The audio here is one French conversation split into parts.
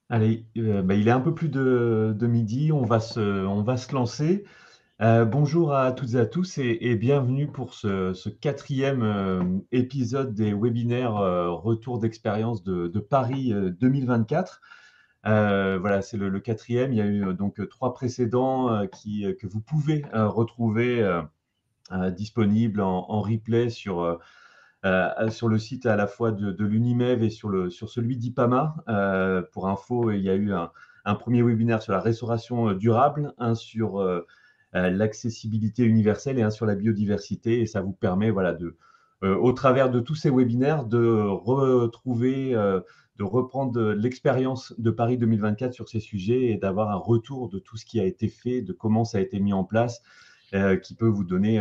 Allez, il est un peu plus de midi, on va se lancer. Bonjour à toutes et à tous et bienvenue pour ce quatrième épisode des webinaires Retour d'expérience de Paris 2024. Voilà, c'est le quatrième. Il y a eu donc trois précédents que vous pouvez retrouver disponibles en replay sur le site à la fois de l'Unimev et sur celui d'IPAMA. Pour info, il y a eu un premier webinaire sur la restauration durable, un sur l'accessibilité universelle et un sur la biodiversité. Et ça vous permet, voilà, au travers de tous ces webinaires, de reprendre l'expérience de Paris 2024 sur ces sujets et d'avoir un retour de tout ce qui a été fait, de comment ça a été mis en place, qui peut vous donner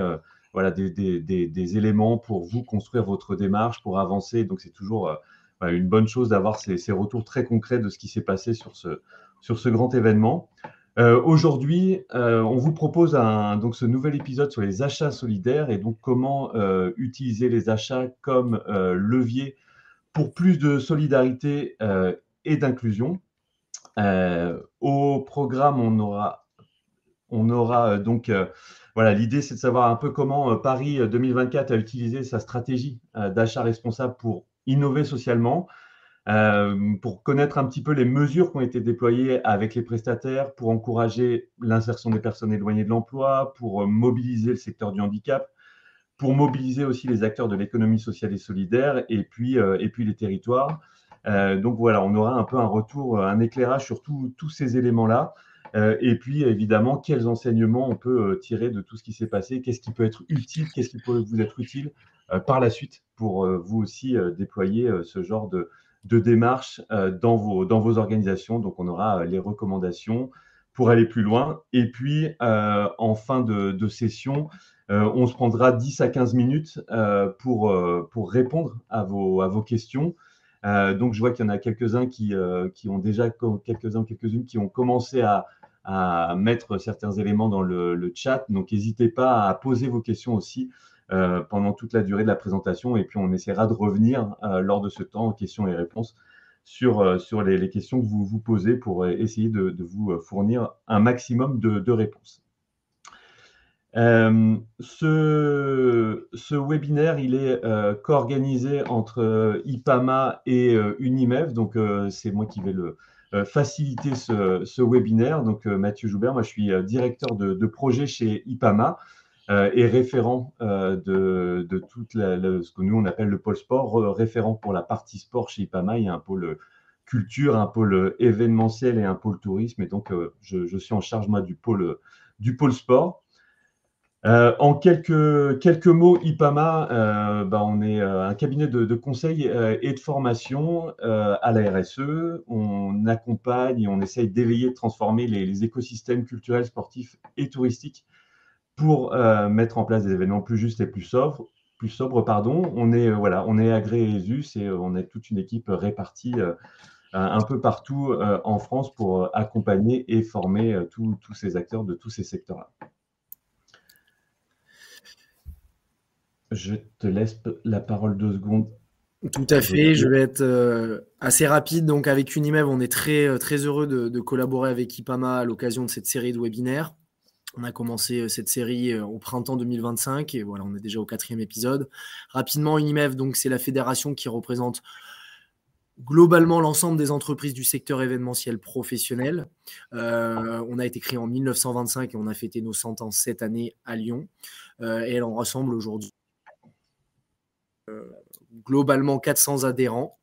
voilà, des éléments pour vous construire votre démarche, pour avancer. Donc, c'est toujours voilà, une bonne chose d'avoir ces retours très concrets de ce qui s'est passé sur ce grand événement. Aujourd'hui, on vous propose donc ce nouvel épisode sur les achats solidaires et donc comment utiliser les achats comme levier pour plus de solidarité et d'inclusion. Au programme, on aura donc, voilà, l'idée c'est de savoir un peu comment Paris 2024 a utilisé sa stratégie d'achat responsable pour innover socialement, pour connaître un petit peu les mesures qui ont été déployées avec les prestataires, pour encourager l'insertion des personnes éloignées de l'emploi, pour mobiliser le secteur du handicap, pour mobiliser aussi les acteurs de l'économie sociale et solidaire, et puis les territoires. Donc voilà, on aura un peu un retour, un éclairage sur tous ces éléments-là. Et puis évidemment, quels enseignements on peut tirer de tout ce qui s'est passé, qu'est-ce qui peut être utile, qu'est-ce qui peut vous être utile par la suite pour vous aussi déployer ce genre de démarche dans vos organisations. Donc on aura les recommandations pour aller plus loin. Et puis en fin de session, on se prendra 10 à 15 minutes pour répondre à vos questions. Donc, je vois qu'il y en a quelques-uns qui ont déjà, quelques-uns ou quelques-unes qui ont commencé à mettre certains éléments dans le chat. Donc, n'hésitez pas à poser vos questions aussi pendant toute la durée de la présentation. Et puis, on essaiera de revenir lors de ce temps, questions et réponses, sur les questions que vous vous posez pour essayer de vous fournir un maximum de réponses. Ce webinaire, il est co-organisé entre IPAMA et Unimev. Donc, c'est moi qui vais faciliter ce webinaire. Donc, Mathieu Joubert, moi, je suis directeur de projet chez IPAMA et référent de toute ce que nous, on appelle le pôle sport, référent pour la partie sport chez IPAMA. Il y a un pôle culture, un pôle événementiel et un pôle tourisme. Et donc, je suis en charge, moi, du pôle sport. En quelques mots, IPAMA, on est un cabinet de conseil et de formation à la RSE. On accompagne et on essaye d'éveiller, de transformer les écosystèmes culturels, sportifs et touristiques pour mettre en place des événements plus justes et plus sobres, pardon. On est agréé ESUS et on est toute une équipe répartie un peu partout en France pour accompagner et former tous ces acteurs de tous ces secteurs-là. Je te laisse la parole 2 secondes. Tout à fait, je vais être assez rapide. Donc avec Unimev, on est très, très heureux de collaborer avec IPAMA à l'occasion de cette série de webinaires. On a commencé cette série au printemps 2025 et voilà, on est déjà au 4e épisode. Rapidement, Unimev, donc c'est la fédération qui représente globalement l'ensemble des entreprises du secteur événementiel professionnel. On a été créé en 1925 et on a fêté nos 100 ans cette année à Lyon. Et elle en rassemble aujourd'hui globalement 400 adhérents.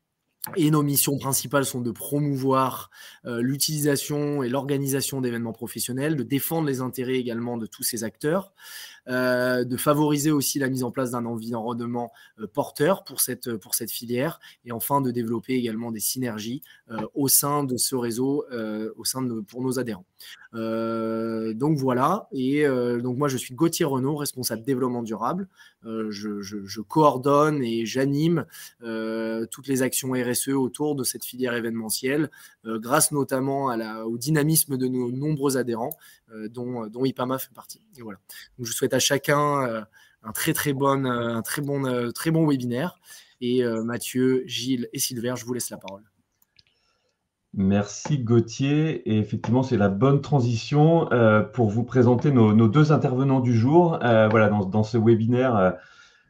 Et nos missions principales sont de promouvoir l'utilisation et l'organisation d'événements professionnels, de défendre les intérêts également de tous ces acteurs, de favoriser aussi la mise en place d'un environnement porteur pour cette filière, et enfin de développer également des synergies au sein de ce réseau, pour nos adhérents. Donc voilà, et donc moi je suis Gauthier Renaud, responsable développement durable. Je coordonne et j'anime toutes les actions RSE autour de cette filière événementielle, grâce notamment au dynamisme de nos nombreux adhérents, dont IPAMA fait partie. Et voilà. Donc, je souhaite à chacun un très bon webinaire. Et Mathieu, Gilles et Sylvain, je vous laisse la parole. Merci Gauthier. Et effectivement, c'est la bonne transition pour vous présenter nos deux intervenants du jour. Voilà, dans ce webinaire,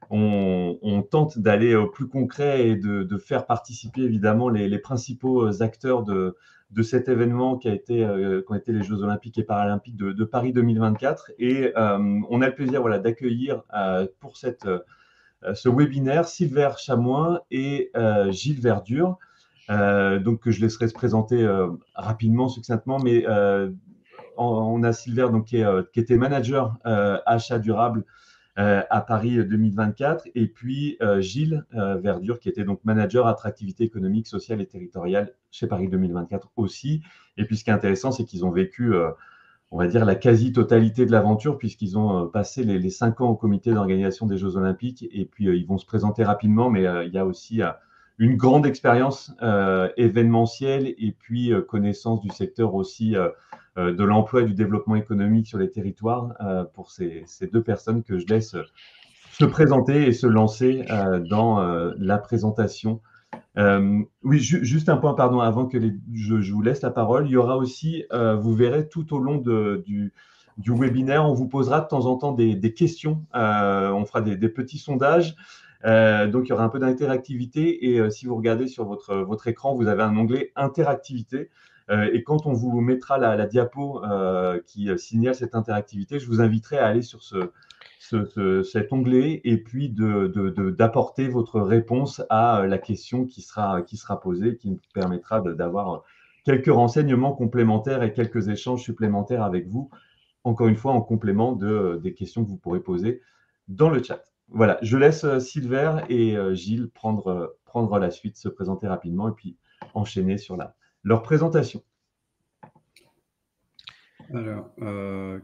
on tente d'aller au plus concret et de faire participer évidemment les principaux acteurs de cet événement qu'ont été les Jeux Olympiques et Paralympiques de Paris 2024. Et on a le plaisir voilà, d'accueillir pour ce webinaire Sylvain Chamoin et Gilles Verdure. Donc que je laisserai se présenter rapidement, succinctement, mais on a Sylvain donc, qui était manager achat durable à Paris 2024, et puis Gilles Verdure, qui était donc manager attractivité économique, sociale et territoriale chez Paris 2024 aussi. Et puis ce qui est intéressant, c'est qu'ils ont vécu, on va dire, la quasi-totalité de l'aventure, puisqu'ils ont passé les 5 ans au comité d'organisation des Jeux Olympiques, et puis ils vont se présenter rapidement, mais il y a aussi une grande expérience événementielle, et puis connaissance du secteur aussi de l'emploi et du développement économique sur les territoires pour ces deux personnes que je laisse se présenter et se lancer dans la présentation. Oui, juste un point, pardon, avant que je vous laisse la parole. Il y aura aussi, vous verrez tout au long du webinaire, on vous posera de temps en temps des questions. On fera des petits sondages. Donc, il y aura un peu d'interactivité. Et si vous regardez sur votre écran, vous avez un onglet interactivité. Et quand on vous mettra la diapo qui signale cette interactivité, je vous inviterai à aller sur cet onglet et puis d'apporter votre réponse à la question qui sera posée, qui nous permettra d'avoir quelques renseignements complémentaires et quelques échanges supplémentaires avec vous, encore une fois en complément des questions que vous pourrez poser dans le chat. Voilà, je laisse Sylvain et Gilles prendre la suite, se présenter rapidement et puis enchaîner sur leur présentation. Alors,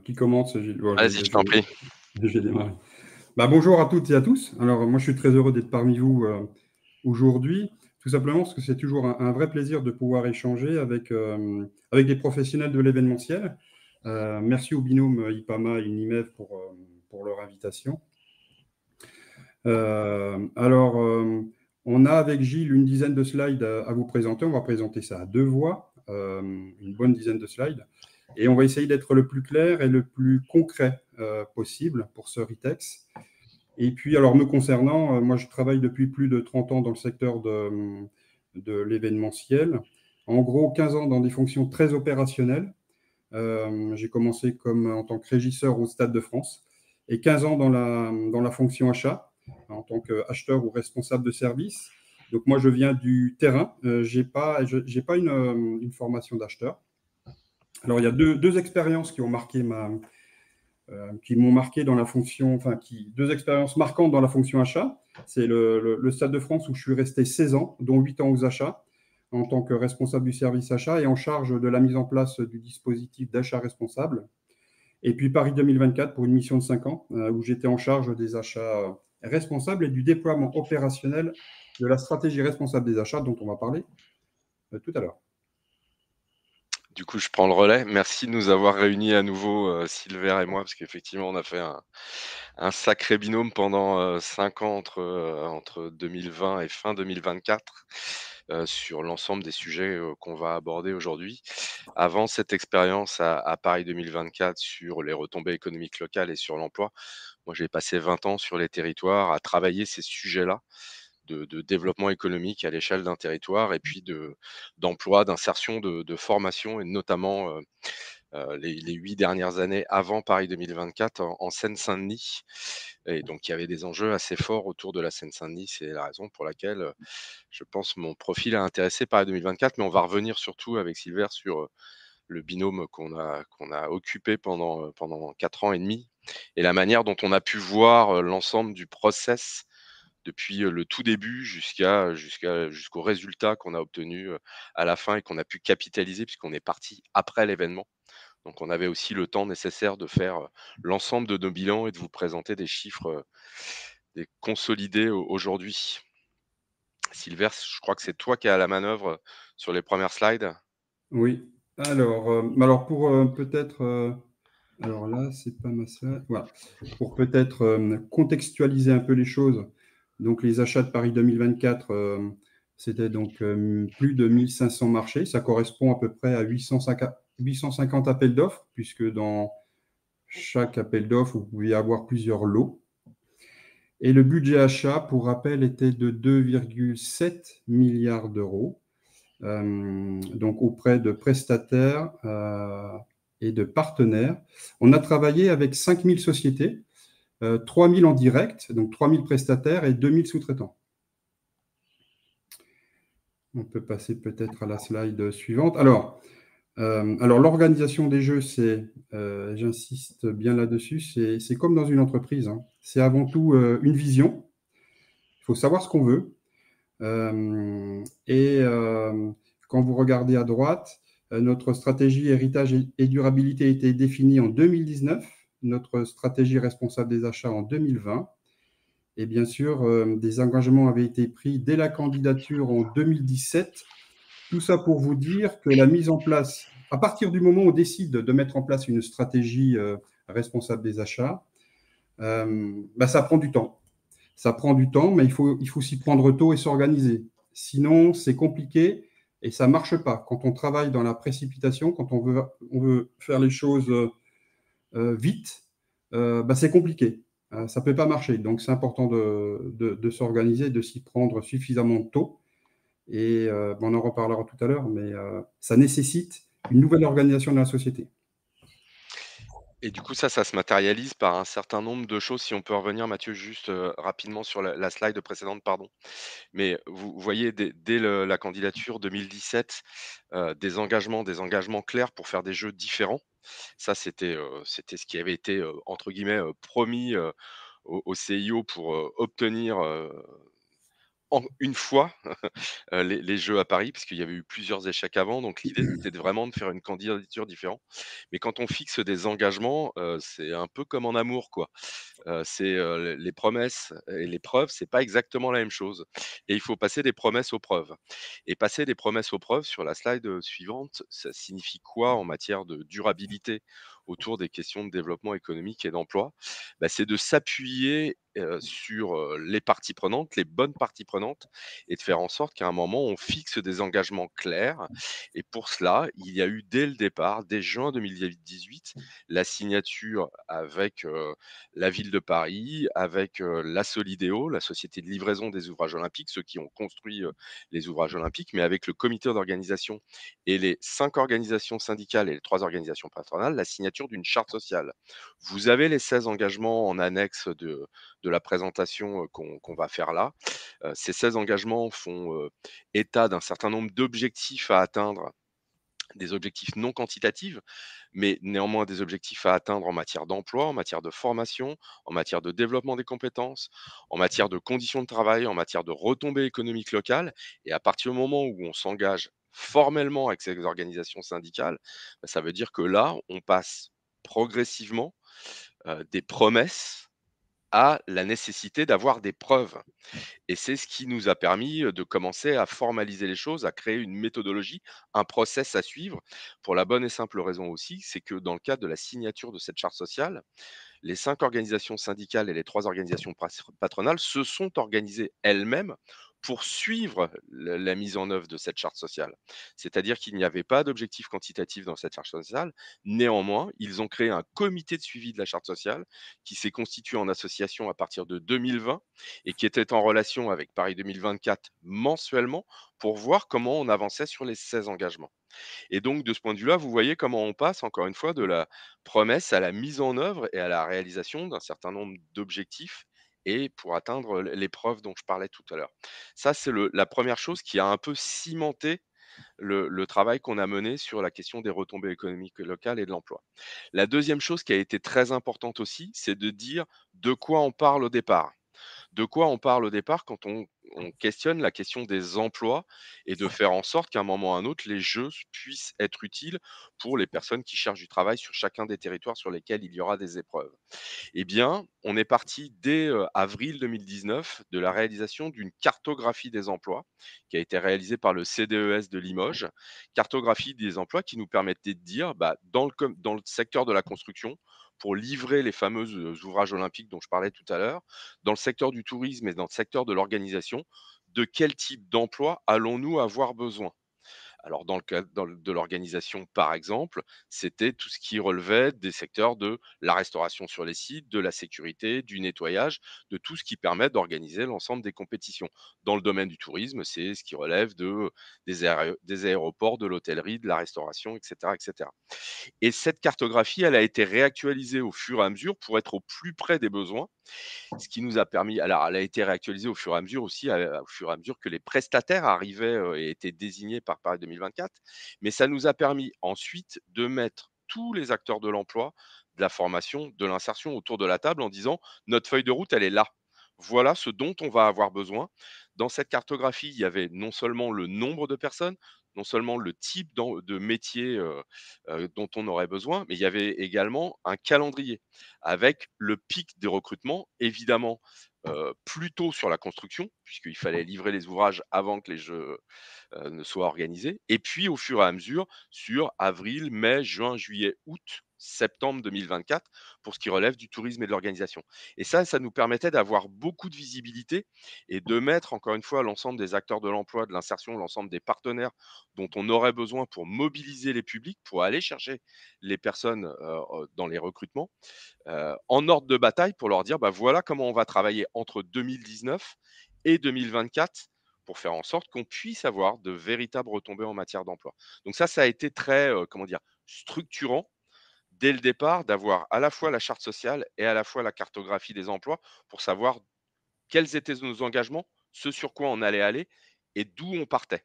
qui commence, Gilles? Vas-y, je t'en prie. Je vais démarrer. Bonjour à toutes et à tous. Alors, moi, je suis très heureux d'être parmi vous aujourd'hui, tout simplement parce que c'est toujours un vrai plaisir de pouvoir échanger avec des professionnels de l'événementiel. Merci au binôme IPAMA et Unimef pour leur invitation. On a avec Gilles une dizaine de slides à vous présenter. On va présenter ça à 2 voix, une bonne dizaine de slides. Et on va essayer d'être le plus clair et le plus concret possible pour ce RITEX. Et puis, alors me concernant, moi je travaille depuis plus de 30 ans dans le secteur de l'événementiel. En gros, 15 ans dans des fonctions très opérationnelles. J'ai commencé en tant que régisseur au Stade de France et 15 ans dans la fonction achat, en tant qu'acheteur ou responsable de service. Donc moi, je viens du terrain. J'ai pas une formation d'acheteur. Alors, il y a deux expériences qui ont marqué qui m'ont marqué dans la fonction, deux expériences marquantes dans la fonction achat. C'est le Stade de France où je suis resté 16 ans, dont 8 ans aux achats, en tant que responsable du service achat et en charge de la mise en place du dispositif d'achat responsable. Et puis Paris 2024 pour une mission de 5 ans, où j'étais en charge des achats responsables et du déploiement opérationnel de la stratégie responsable des achats dont on va parler tout à l'heure. Du coup, je prends le relais. Merci de nous avoir réunis à nouveau, Sylvain et moi, parce qu'effectivement, on a fait un sacré binôme pendant 5 ans entre 2020 et fin 2024 sur l'ensemble des sujets qu'on va aborder aujourd'hui. Avant cette expérience à Paris 2024 sur les retombées économiques locales et sur l'emploi, moi, j'ai passé 20 ans sur les territoires à travailler ces sujets-là de développement économique à l'échelle d'un territoire et puis d'emploi, d'insertion, de formation et notamment les 8 dernières années avant Paris 2024 en Seine-Saint-Denis. Et donc, il y avait des enjeux assez forts autour de la Seine-Saint-Denis. C'est la raison pour laquelle je pense mon profil a intéressé Paris 2024. Mais on va revenir surtout avec Sylvain sur le binôme qu'on a occupé pendant 4 ans et demi et la manière dont on a pu voir l'ensemble du process depuis le tout début jusqu'au résultat qu'on a obtenu à la fin et qu'on a pu capitaliser puisqu'on est parti après l'événement. Donc on avait aussi le temps nécessaire de faire l'ensemble de nos bilans et de vous présenter des chiffres consolidés aujourd'hui. Sylvain, je crois que c'est toi qui es à la manœuvre sur les premières slides. Oui. Alors pour peut-être... alors là, c'est pas ma slide. Voilà. Pour peut-être contextualiser un peu les choses, donc les achats de Paris 2024, C'était donc plus de 1500 marchés. Ça correspond à peu près à 850 appels d'offres, puisque dans chaque appel d'offres, vous pouviez avoir plusieurs lots. Et le budget achat, pour rappel, était de 2,7 milliards d'euros, donc auprès de prestataires et de partenaires. On a travaillé avec 5000 sociétés, 3000 en direct, donc 3000 prestataires et 2000 sous-traitants. On peut passer peut-être à la slide suivante. Alors l'organisation des jeux, j'insiste bien là-dessus, c'est comme dans une entreprise, hein. C'est avant tout une vision. Il faut savoir ce qu'on veut. Quand vous regardez à droite, notre stratégie héritage et durabilité a été définie en 2019, notre stratégie responsable des achats en 2020. Et bien sûr, des engagements avaient été pris dès la candidature en 2017. Tout ça pour vous dire que la mise en place, à partir du moment où on décide de mettre en place une stratégie responsable des achats, ça prend du temps. Ça prend du temps, mais il faut s'y prendre tôt et s'organiser. Sinon, c'est compliqué et ça ne marche pas. Quand on travaille dans la précipitation, quand on veut faire les choses vite, c'est compliqué. Ça ne peut pas marcher. Donc, c'est important de s'organiser, de s'y prendre suffisamment tôt. Et on en reparlera tout à l'heure, mais ça nécessite une nouvelle organisation de la société. Et du coup, ça se matérialise par un certain nombre de choses. Si on peut revenir, Mathieu, juste rapidement sur la slide précédente, pardon. Mais vous voyez, dès la candidature 2017, des engagements clairs pour faire des jeux différents. Ça, c'était ce qui avait été, entre guillemets, promis au CIO pour obtenir une fois les jeux à Paris, puisqu'il y avait eu plusieurs échecs avant. Donc l'idée, c'était vraiment de faire une candidature différente. Mais quand on fixe des engagements, c'est un peu comme en amour, quoi. Les promesses et les preuves, c'est pas exactement la même chose. Et il faut passer des promesses aux preuves. Et passer des promesses aux preuves, sur la slide suivante, ça signifie quoi en matière de durabilité autour des questions de développement économique et d'emploi? C'est de s'appuyer sur les parties prenantes, les bonnes parties prenantes, et de faire en sorte qu'à un moment, on fixe des engagements clairs. Et pour cela, il y a eu dès le départ, dès juin 2018, la signature avec la ville de Paris, avec la Solidéo, la société de livraison des ouvrages olympiques, ceux qui ont construit les ouvrages olympiques, mais avec le comité d'organisation et les 5 organisations syndicales et les 3 organisations patronales, la signature d'une charte sociale. Vous avez les 16 engagements en annexe de la présentation qu'on va faire là. Ces 16 engagements font état d'un certain nombre d'objectifs à atteindre, des objectifs non quantitatifs, mais néanmoins des objectifs à atteindre en matière d'emploi, en matière de formation, en matière de développement des compétences, en matière de conditions de travail, en matière de retombées économiques locales. Et à partir du moment où on s'engage formellement avec ces organisations syndicales, ça veut dire que là, on passe progressivement des promesses à la nécessité d'avoir des preuves. Et c'est ce qui nous a permis de commencer à formaliser les choses, à créer une méthodologie, un process à suivre, pour la bonne et simple raison aussi, c'est que dans le cadre de la signature de cette charte sociale, les 5 organisations syndicales et les 3 organisations patronales se sont organisées elles-mêmes pour suivre la mise en œuvre de cette charte sociale. C'est-à-dire qu'il n'y avait pas d'objectif quantitatif dans cette charte sociale. Néanmoins, ils ont créé un comité de suivi de la charte sociale qui s'est constitué en association à partir de 2020 et qui était en relation avec Paris 2024 mensuellement pour voir comment on avançait sur les 16 engagements. Et donc, de ce point de vue-là, vous voyez comment on passe, encore une fois, de la promesse à la mise en œuvre et à la réalisation d'un certain nombre d'objectifs et pour atteindre les preuves dont je parlais tout à l'heure. Ça, c'est la première chose qui a un peu cimenté le travail qu'on a mené sur la question des retombées économiques locales et de l'emploi. La deuxième chose qui a été très importante aussi, c'est de dire de quoi on parle au départ. De quoi on parle au départ quand on questionne la question des emplois et de faire en sorte qu'à un moment ou à un autre, les jeux puissent être utiles pour les personnes qui cherchent du travail sur chacun des territoires sur lesquels il y aura des épreuves. Eh bien, on est parti dès avril 2019 de la réalisation d'une cartographie des emplois qui a été réalisée par le CDES de Limoges. Cartographie des emplois qui nous permettait de dire, dans le secteur de la construction, pour livrer les fameux ouvrages olympiques dont je parlais tout à l'heure, dans le secteur du tourisme et dans le secteur de l'organisation, de quel type d'emploi allons-nous avoir besoin. Alors, dans le cadre de l'organisation, par exemple, c'était tout ce qui relevait des secteurs de la restauration sur les sites, de la sécurité, du nettoyage, de tout ce qui permet d'organiser l'ensemble des compétitions. Dans le domaine du tourisme, c'est ce qui relève des aéroports, de l'hôtellerie, de la restauration, etc., etc. Et cette cartographie, elle a été réactualisée au fur et à mesure pour être au plus près des besoins, ce qui nous a permis, alors elle a été réactualisée au fur et à mesure aussi, au fur et à mesure que les prestataires arrivaient et étaient désignés par Paris 2024. Mais ça nous a permis ensuite de mettre tous les acteurs de l'emploi, de la formation, de l'insertion autour de la table en disant notre feuille de route, elle est là. Voilà ce dont on va avoir besoin. Dans cette cartographie, il y avait non seulement le nombre de personnes, non seulement le type de métier dont on aurait besoin, mais il y avait également un calendrier avec le pic des recrutements, évidemment, plutôt sur la construction, puisqu'il fallait livrer les ouvrages avant que les jeux ne soient organisés, et puis au fur et à mesure sur avril, mai, juin, juillet, août, septembre 2024, pour ce qui relève du tourisme et de l'organisation. Et ça nous permettait d'avoir beaucoup de visibilité et de mettre, encore une fois, l'ensemble des acteurs de l'emploi, de l'insertion, l'ensemble des partenaires dont on aurait besoin pour mobiliser les publics, pour aller chercher les personnes dans les recrutements, en ordre de bataille pour leur dire bah, voilà comment on va travailler entre 2019 et 2024 pour faire en sorte qu'on puisse avoir de véritables retombées en matière d'emploi. Donc ça a été très comment dire, structurant dès le départ d'avoir à la fois la charte sociale et à la fois la cartographie des emplois pour savoir quels étaient nos engagements, ce sur quoi on allait aller et d'où on partait.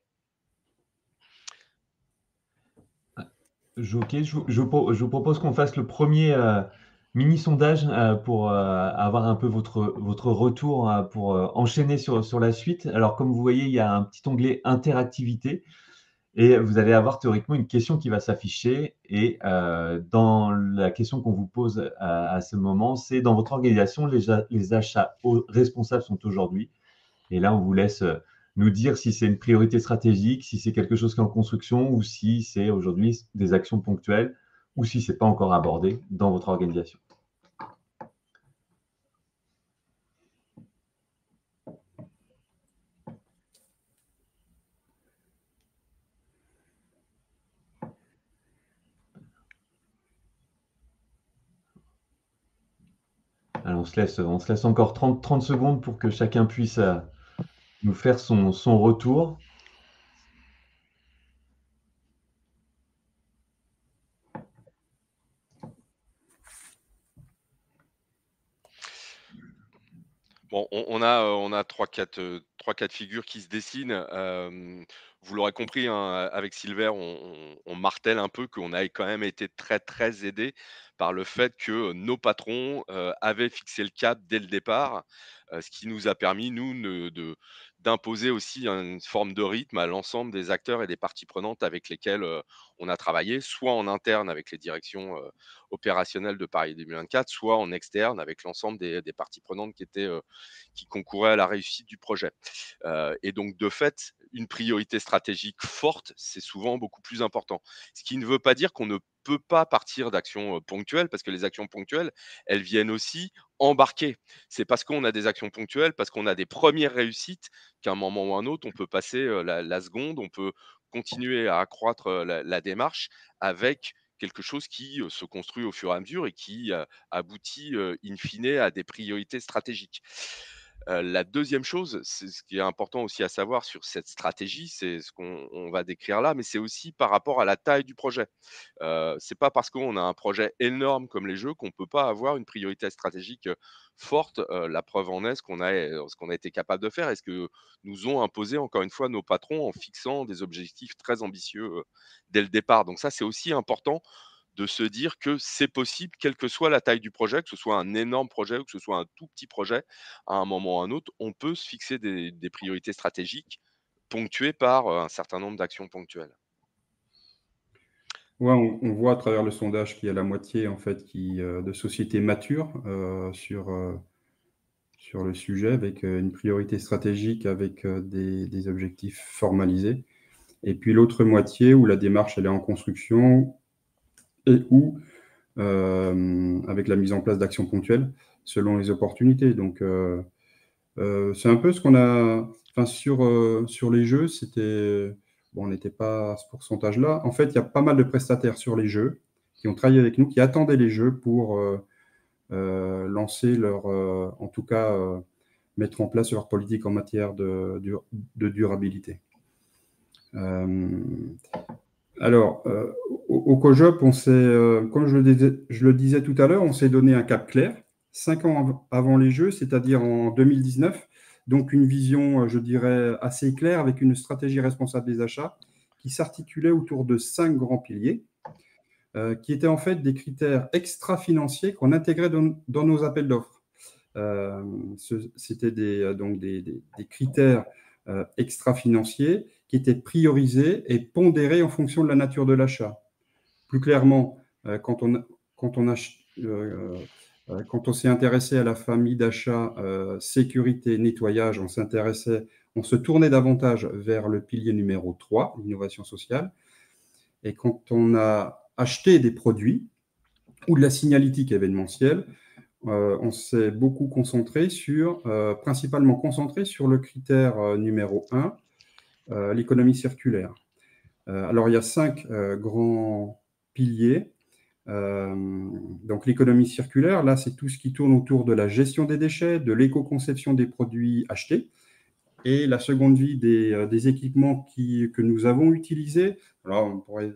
Ok, je vous propose qu'on fasse le premier mini-sondage pour avoir un peu votre retour pour enchaîner sur la suite. Alors, comme vous voyez, il y a un petit onglet interactivité et vous allez avoir théoriquement une question qui va s'afficher. Et dans la question qu'on vous pose à ce moment, c'est dans votre organisation, les achats responsables sont aujourd'hui. Et là, on vous laisse nous dire si c'est une priorité stratégique, si c'est quelque chose qui est en construction ou si c'est aujourd'hui des actions ponctuelles ou si ce n'est pas encore abordé dans votre organisation. Alors, on se laisse encore 30 secondes pour que chacun puisse nous faire son retour. Bon, on a 3-4 cas de figure qui se dessinent. Vous l'aurez compris, hein, avec Silver, on martèle un peu qu'on a quand même été très, très aidés par le fait que nos patrons, avaient fixé le cap dès le départ, ce qui nous a permis, nous, d'imposer aussi une forme de rythme à l'ensemble des acteurs et des parties prenantes avec lesquelles, on a travaillé, soit en interne avec les directions, opérationnelles de Paris 2024, soit en externe avec l'ensemble des parties prenantes qui concouraient à la réussite du projet. Et donc, de fait, une priorité stratégique forte, c'est souvent beaucoup plus important. Ce qui ne veut pas dire qu'on ne peut pas partir d'actions ponctuelles, parce que les actions ponctuelles, elles viennent aussi embarquer. C'est parce qu'on a des actions ponctuelles, parce qu'on a des premières réussites, qu'à un moment ou un autre, on peut passer la seconde, on peut continuer à accroître la démarche avec quelque chose qui se construit au fur et à mesure et qui aboutit in fine à des priorités stratégiques. La deuxième chose, c'est ce qui est important aussi à savoir sur cette stratégie, c'est ce qu'on va décrire là, mais c'est aussi par rapport à la taille du projet. C'est pas parce qu'on a un projet énorme comme les jeux qu'on peut pas avoir une priorité stratégique forte. La preuve en est ce qu'on a été capable de faire et ce que nous ont imposé encore une fois nos patrons en fixant des objectifs très ambitieux dès le départ. Donc ça, c'est aussi important de se dire que c'est possible, quelle que soit la taille du projet, que ce soit un énorme projet ou que ce soit un tout petit projet, à un moment ou à un autre, on peut se fixer des priorités stratégiques ponctuées par un certain nombre d'actions ponctuelles. Ouais, on voit à travers le sondage qu'il y a la moitié en fait de sociétés matures sur le sujet, avec une priorité stratégique, avec des objectifs formalisés. Et puis l'autre moitié où la démarche elle est en construction et où avec la mise en place d'actions ponctuelles selon les opportunités. Donc C'est un peu ce qu'on a... Enfin, sur les jeux, c'était... Bon, on n'était pas à ce pourcentage-là. En fait, il y a pas mal de prestataires sur les jeux qui ont travaillé avec nous, qui attendaient les jeux pour lancer leur... en tout cas, mettre en place leur politique en matière de durabilité. Alors, au COJOP, on s'est, comme je le disais tout à l'heure, on s'est donné un cap clair, 5 ans avant les Jeux, c'est-à-dire en 2019. Donc, une vision, je dirais, assez claire avec une stratégie responsable des achats qui s'articulait autour de 5 grands piliers, qui étaient en fait des critères extra-financiers qu'on intégrait dans nos appels d'offres. C'était donc des critères extra-financiers qui étaient priorisés et pondérés en fonction de la nature de l'achat. Plus clairement, quand on s'est intéressé à la famille d'achat sécurité, nettoyage, on se tournait davantage vers le pilier numéro 3, l'innovation sociale. Et quand on a acheté des produits ou de la signalétique événementielle, on s'est beaucoup principalement concentré sur le critère numéro 1, l'économie circulaire. Alors, il y a 5 grands piliers. Donc, l'économie circulaire, là, c'est tout ce qui tourne autour de la gestion des déchets, de l'éco-conception des produits achetés et la seconde vie des équipements que nous avons utilisés. Alors, on pourrait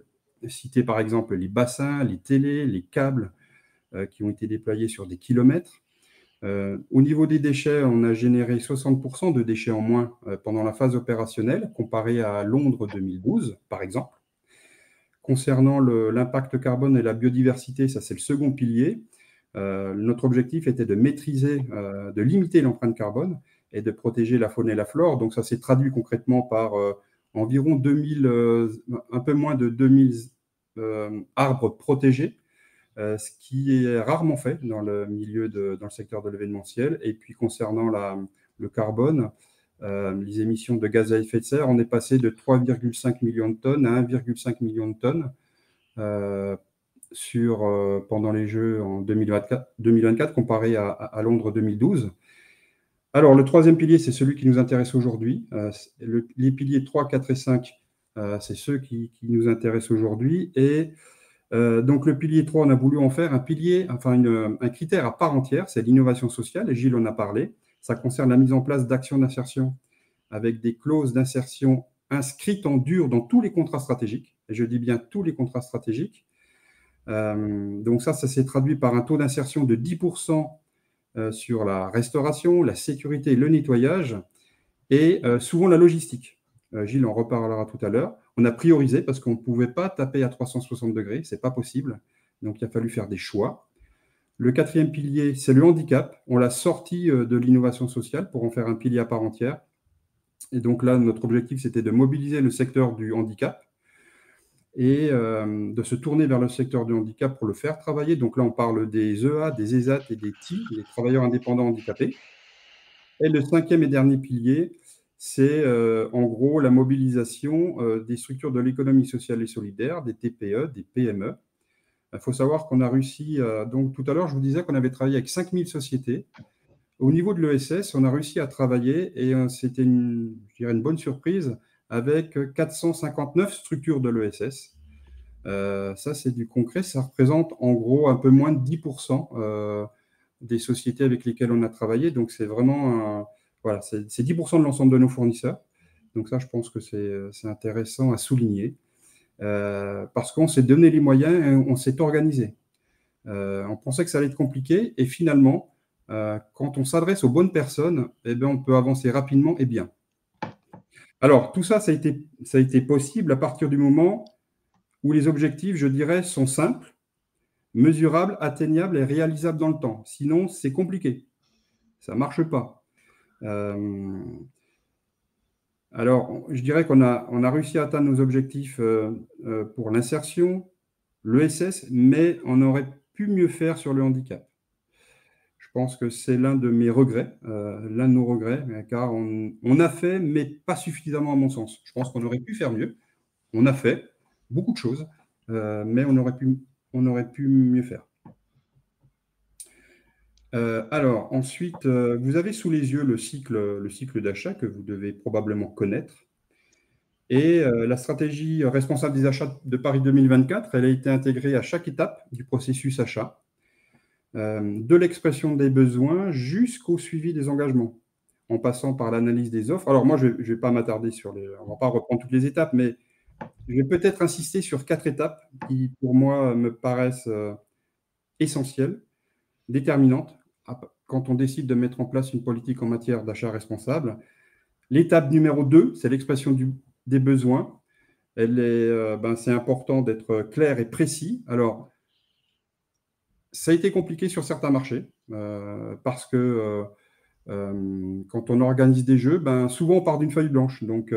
citer par exemple les bassins, les télés, les câbles qui ont été déployés sur des kilomètres. Au niveau des déchets, on a généré 60% de déchets en moins pendant la phase opérationnelle, comparé à Londres 2012, par exemple. Concernant l'impact carbone et la biodiversité, ça c'est le second pilier. Notre objectif était de maîtriser, de limiter l'empreinte carbone et de protéger la faune et la flore. Donc ça s'est traduit concrètement par environ 2000, un peu moins de 2000 arbres protégés, ce qui est rarement fait dans le secteur de l'événementiel. Et puis concernant le carbone, les émissions de gaz à effet de serre, on est passé de 3,5 millions de tonnes à 1,5 million de tonnes pendant les Jeux en 2024 comparé à Londres 2012. Alors, le troisième pilier, c'est celui qui nous intéresse aujourd'hui. Les piliers 3, 4 et 5, c'est ceux qui nous intéressent aujourd'hui. Et donc, le pilier 3, on a voulu en faire un critère à part entière, c'est l'innovation sociale, et Gilles en a parlé. Ça concerne la mise en place d'actions d'insertion avec des clauses d'insertion inscrites en dur dans tous les contrats stratégiques. Et je dis bien tous les contrats stratégiques. Donc ça s'est traduit par un taux d'insertion de 10% sur la restauration, la sécurité et le nettoyage, et souvent la logistique. Gilles en reparlera tout à l'heure. On a priorisé parce qu'on ne pouvait pas taper à 360 degrés, ce n'est pas possible. Donc il a fallu faire des choix. Le quatrième pilier, c'est le handicap. On l'a sorti de l'innovation sociale pour en faire un pilier à part entière. Et donc là, notre objectif, c'était de mobiliser le secteur du handicap et de se tourner vers le secteur du handicap pour le faire travailler. Donc là, on parle des EA, des ESAT et des TI, les travailleurs indépendants handicapés. Et le cinquième et dernier pilier, c'est en gros la mobilisation des structures de l'économie sociale et solidaire, des TPE, des PME. Il faut savoir qu'on a réussi, donc tout à l'heure, je vous disais qu'on avait travaillé avec 5000 sociétés. Au niveau de l'ESS, on a réussi à travailler, et c'était une bonne surprise, avec 459 structures de l'ESS. Ça, c'est du concret. Ça représente en gros un peu moins de 10% des sociétés avec lesquelles on a travaillé. Donc, c'est vraiment voilà, c'est 10% de l'ensemble de nos fournisseurs. Donc ça, je pense que c'est intéressant à souligner. Parce qu'on s'est donné les moyens et on s'est organisé. On pensait que ça allait être compliqué, et finalement, quand on s'adresse aux bonnes personnes, eh bien, on peut avancer rapidement et bien. Alors, tout ça, ça a été possible à partir du moment où les objectifs, je dirais, sont simples, mesurables, atteignables et réalisables dans le temps. Sinon, c'est compliqué. Ça ne marche pas. Alors, je dirais qu'on a réussi à atteindre nos objectifs pour l'insertion, l'ESS, mais on aurait pu mieux faire sur le handicap. Je pense que c'est l'un de mes regrets, l'un de nos regrets, car on a fait, mais pas suffisamment à mon sens. Je pense qu'on aurait pu faire mieux. On a fait beaucoup de choses, mais on aurait pu mieux faire. Alors, ensuite, vous avez sous les yeux le cycle d'achat que vous devez probablement connaître. Et la stratégie responsable des achats de Paris 2024, elle a été intégrée à chaque étape du processus achat, de l'expression des besoins jusqu'au suivi des engagements, en passant par l'analyse des offres. Alors moi, je ne vais pas m'attarder on ne va pas reprendre toutes les étapes, mais je vais peut-être insister sur 4 étapes qui, pour moi, me paraissent essentielles, déterminantes, quand on décide de mettre en place une politique en matière d'achat responsable. L'étape numéro 2, c'est l'expression des besoins. C'est important d'être clair et précis. Alors, ça a été compliqué sur certains marchés parce que quand on organise des jeux, souvent on part d'une feuille blanche. Donc,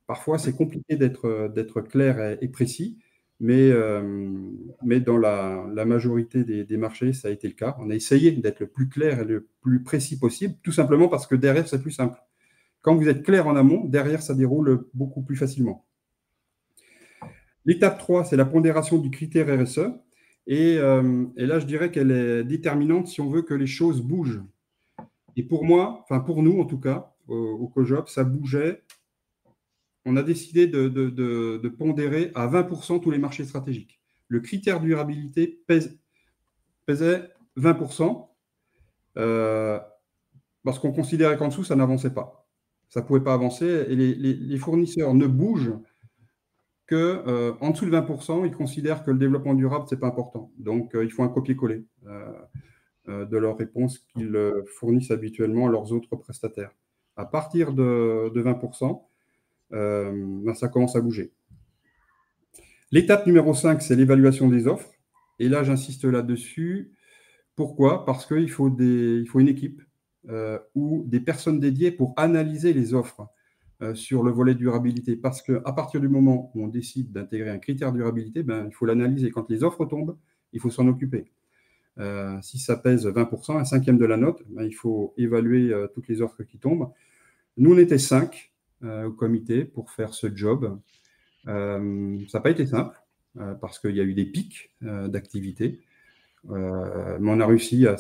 parfois, c'est compliqué d'être clair et précis. Mais dans la majorité des marchés, ça a été le cas. On a essayé d'être le plus clair et le plus précis possible, tout simplement parce que derrière, c'est plus simple. Quand vous êtes clair en amont, derrière, ça déroule beaucoup plus facilement. L'étape 3, c'est la pondération du critère RSE. Et là, je dirais qu'elle est déterminante si on veut que les choses bougent. Et pour moi, enfin pour nous en tout cas, au COJOP, ça bougeait. On a décidé de pondérer à 20% tous les marchés stratégiques. Le critère durabilité pesait 20%, parce qu'on considérait qu'en dessous, ça n'avançait pas. Ça ne pouvait pas avancer, et les fournisseurs ne bougent qu'en dessous de 20%, ils considèrent que le développement durable, ce n'est pas important. Donc, il faut un copier-coller de leurs réponses qu'ils fournissent habituellement à leurs autres prestataires. À partir de 20%, ça commence à bouger. L'étape numéro 5, c'est l'évaluation des offres. Et là, j'insiste là-dessus. Pourquoi? Parce qu'il faut une équipe ou des personnes dédiées pour analyser les offres sur le volet durabilité. Parce qu'à partir du moment où on décide d'intégrer un critère durabilité, il faut l'analyser. Quand les offres tombent, il faut s'en occuper. Si ça pèse 20%, un cinquième de la note, il faut évaluer toutes les offres qui tombent. Nous, on était 5 au comité pour faire ce job. Ça n'a pas été simple parce qu'il y a eu des pics d'activité, mais on a réussi à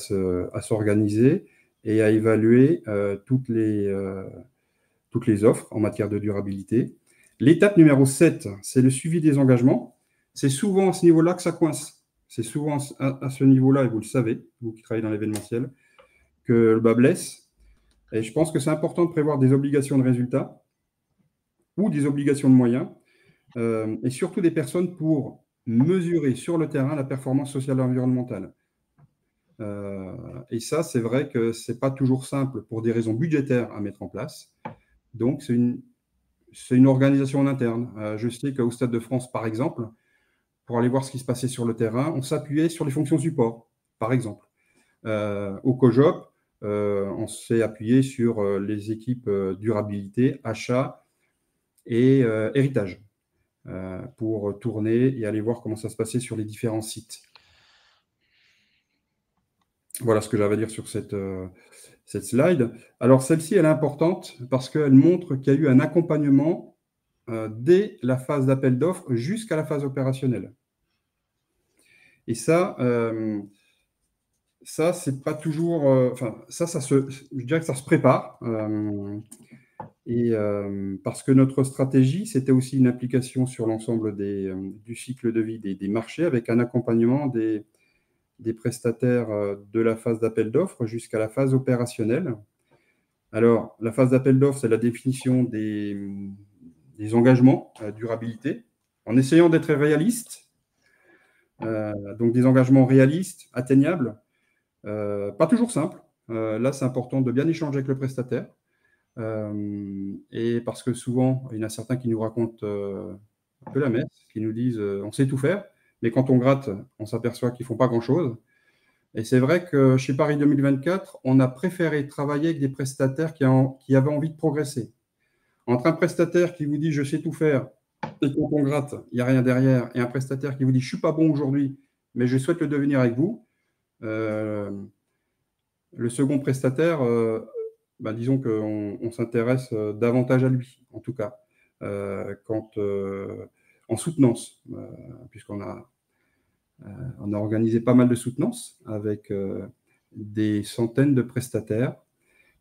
s'organiser et à évaluer toutes les offres en matière de durabilité. L'étape numéro 7, c'est le suivi des engagements. C'est souvent à ce niveau-là que ça coince. C'est souvent à ce niveau-là, et vous le savez, vous qui travaillez dans l'événementiel, que le bas blesse. Et je pense que c'est important de prévoir des obligations de résultats ou des obligations de moyens, et surtout des personnes pour mesurer sur le terrain la performance sociale et environnementale. Et ça, c'est vrai que ce n'est pas toujours simple pour des raisons budgétaires à mettre en place. Donc, c'est une organisation en interne. Je sais qu'au Stade de France, par exemple, pour aller voir ce qui se passait sur le terrain, on s'appuyait sur les fonctions support, par exemple. Au COJOP, on s'est appuyé sur les équipes durabilité, achat et héritage pour tourner et aller voir comment ça se passait sur les différents sites. Voilà ce que j'avais à dire sur cette slide. Alors, celle-ci, elle est importante parce qu'elle montre qu'il y a eu un accompagnement dès la phase d'appel d'offres jusqu'à la phase opérationnelle. Et ça, c'est pas toujours... je dirais que ça se prépare. Parce que notre stratégie, c'était aussi une application sur l'ensemble du cycle de vie des marchés avec un accompagnement des prestataires de la phase d'appel d'offres jusqu'à la phase opérationnelle. Alors, la phase d'appel d'offres, c'est la définition des engagements durabilité, en essayant d'être réaliste. Donc, des engagements réalistes, atteignables, pas toujours simples. Là, c'est important de bien échanger avec le prestataire. Et parce que souvent, il y en a certains qui nous racontent un peu la messe, qui nous disent on sait tout faire, mais quand on gratte, on s'aperçoit qu'ils ne font pas grand-chose. Et c'est vrai que chez Paris 2024, on a préféré travailler avec des prestataires qui avaient envie de progresser. Entre un prestataire qui vous dit je sais tout faire, et quand on gratte, il n'y a rien derrière, et un prestataire qui vous dit je ne suis pas bon aujourd'hui, mais je souhaite le devenir avec vous, le second prestataire, disons qu'on s'intéresse davantage à lui, en tout cas, en soutenance, puisqu'on a organisé pas mal de soutenance avec des centaines de prestataires.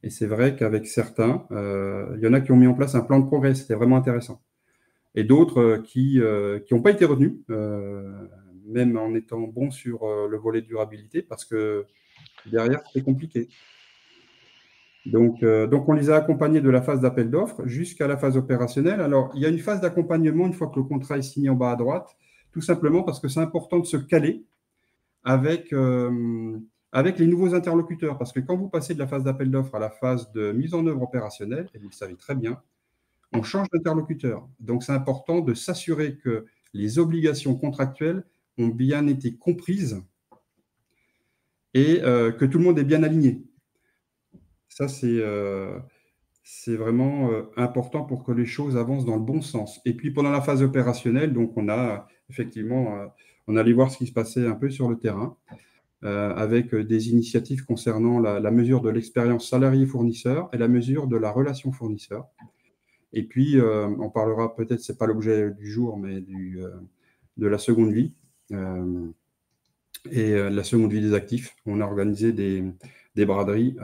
Et c'est vrai qu'avec certains, il y en a qui ont mis en place un plan de progrès. C'était vraiment intéressant. Et d'autres qui n'ont pas été retenus, même en étant bons sur le volet durabilité, parce que derrière, c'était compliqué. Donc, on les a accompagnés de la phase d'appel d'offres jusqu'à la phase opérationnelle. Alors, il y a une phase d'accompagnement une fois que le contrat est signé en bas à droite, tout simplement parce que c'est important de se caler avec les nouveaux interlocuteurs. Parce que quand vous passez de la phase d'appel d'offres à la phase de mise en œuvre opérationnelle, et vous le savez très bien, on change d'interlocuteur. Donc, c'est important de s'assurer que les obligations contractuelles ont bien été comprises et que tout le monde est bien aligné. Ça, c'est vraiment important pour que les choses avancent dans le bon sens. Et puis, pendant la phase opérationnelle, donc, on a effectivement, on allait voir ce qui se passait un peu sur le terrain avec des initiatives concernant la mesure de l'expérience salarié-fournisseur et la mesure de la relation fournisseur. Et puis, on parlera peut-être, ce n'est pas l'objet du jour, mais de la seconde vie et la seconde vie des actifs. On a organisé des braderies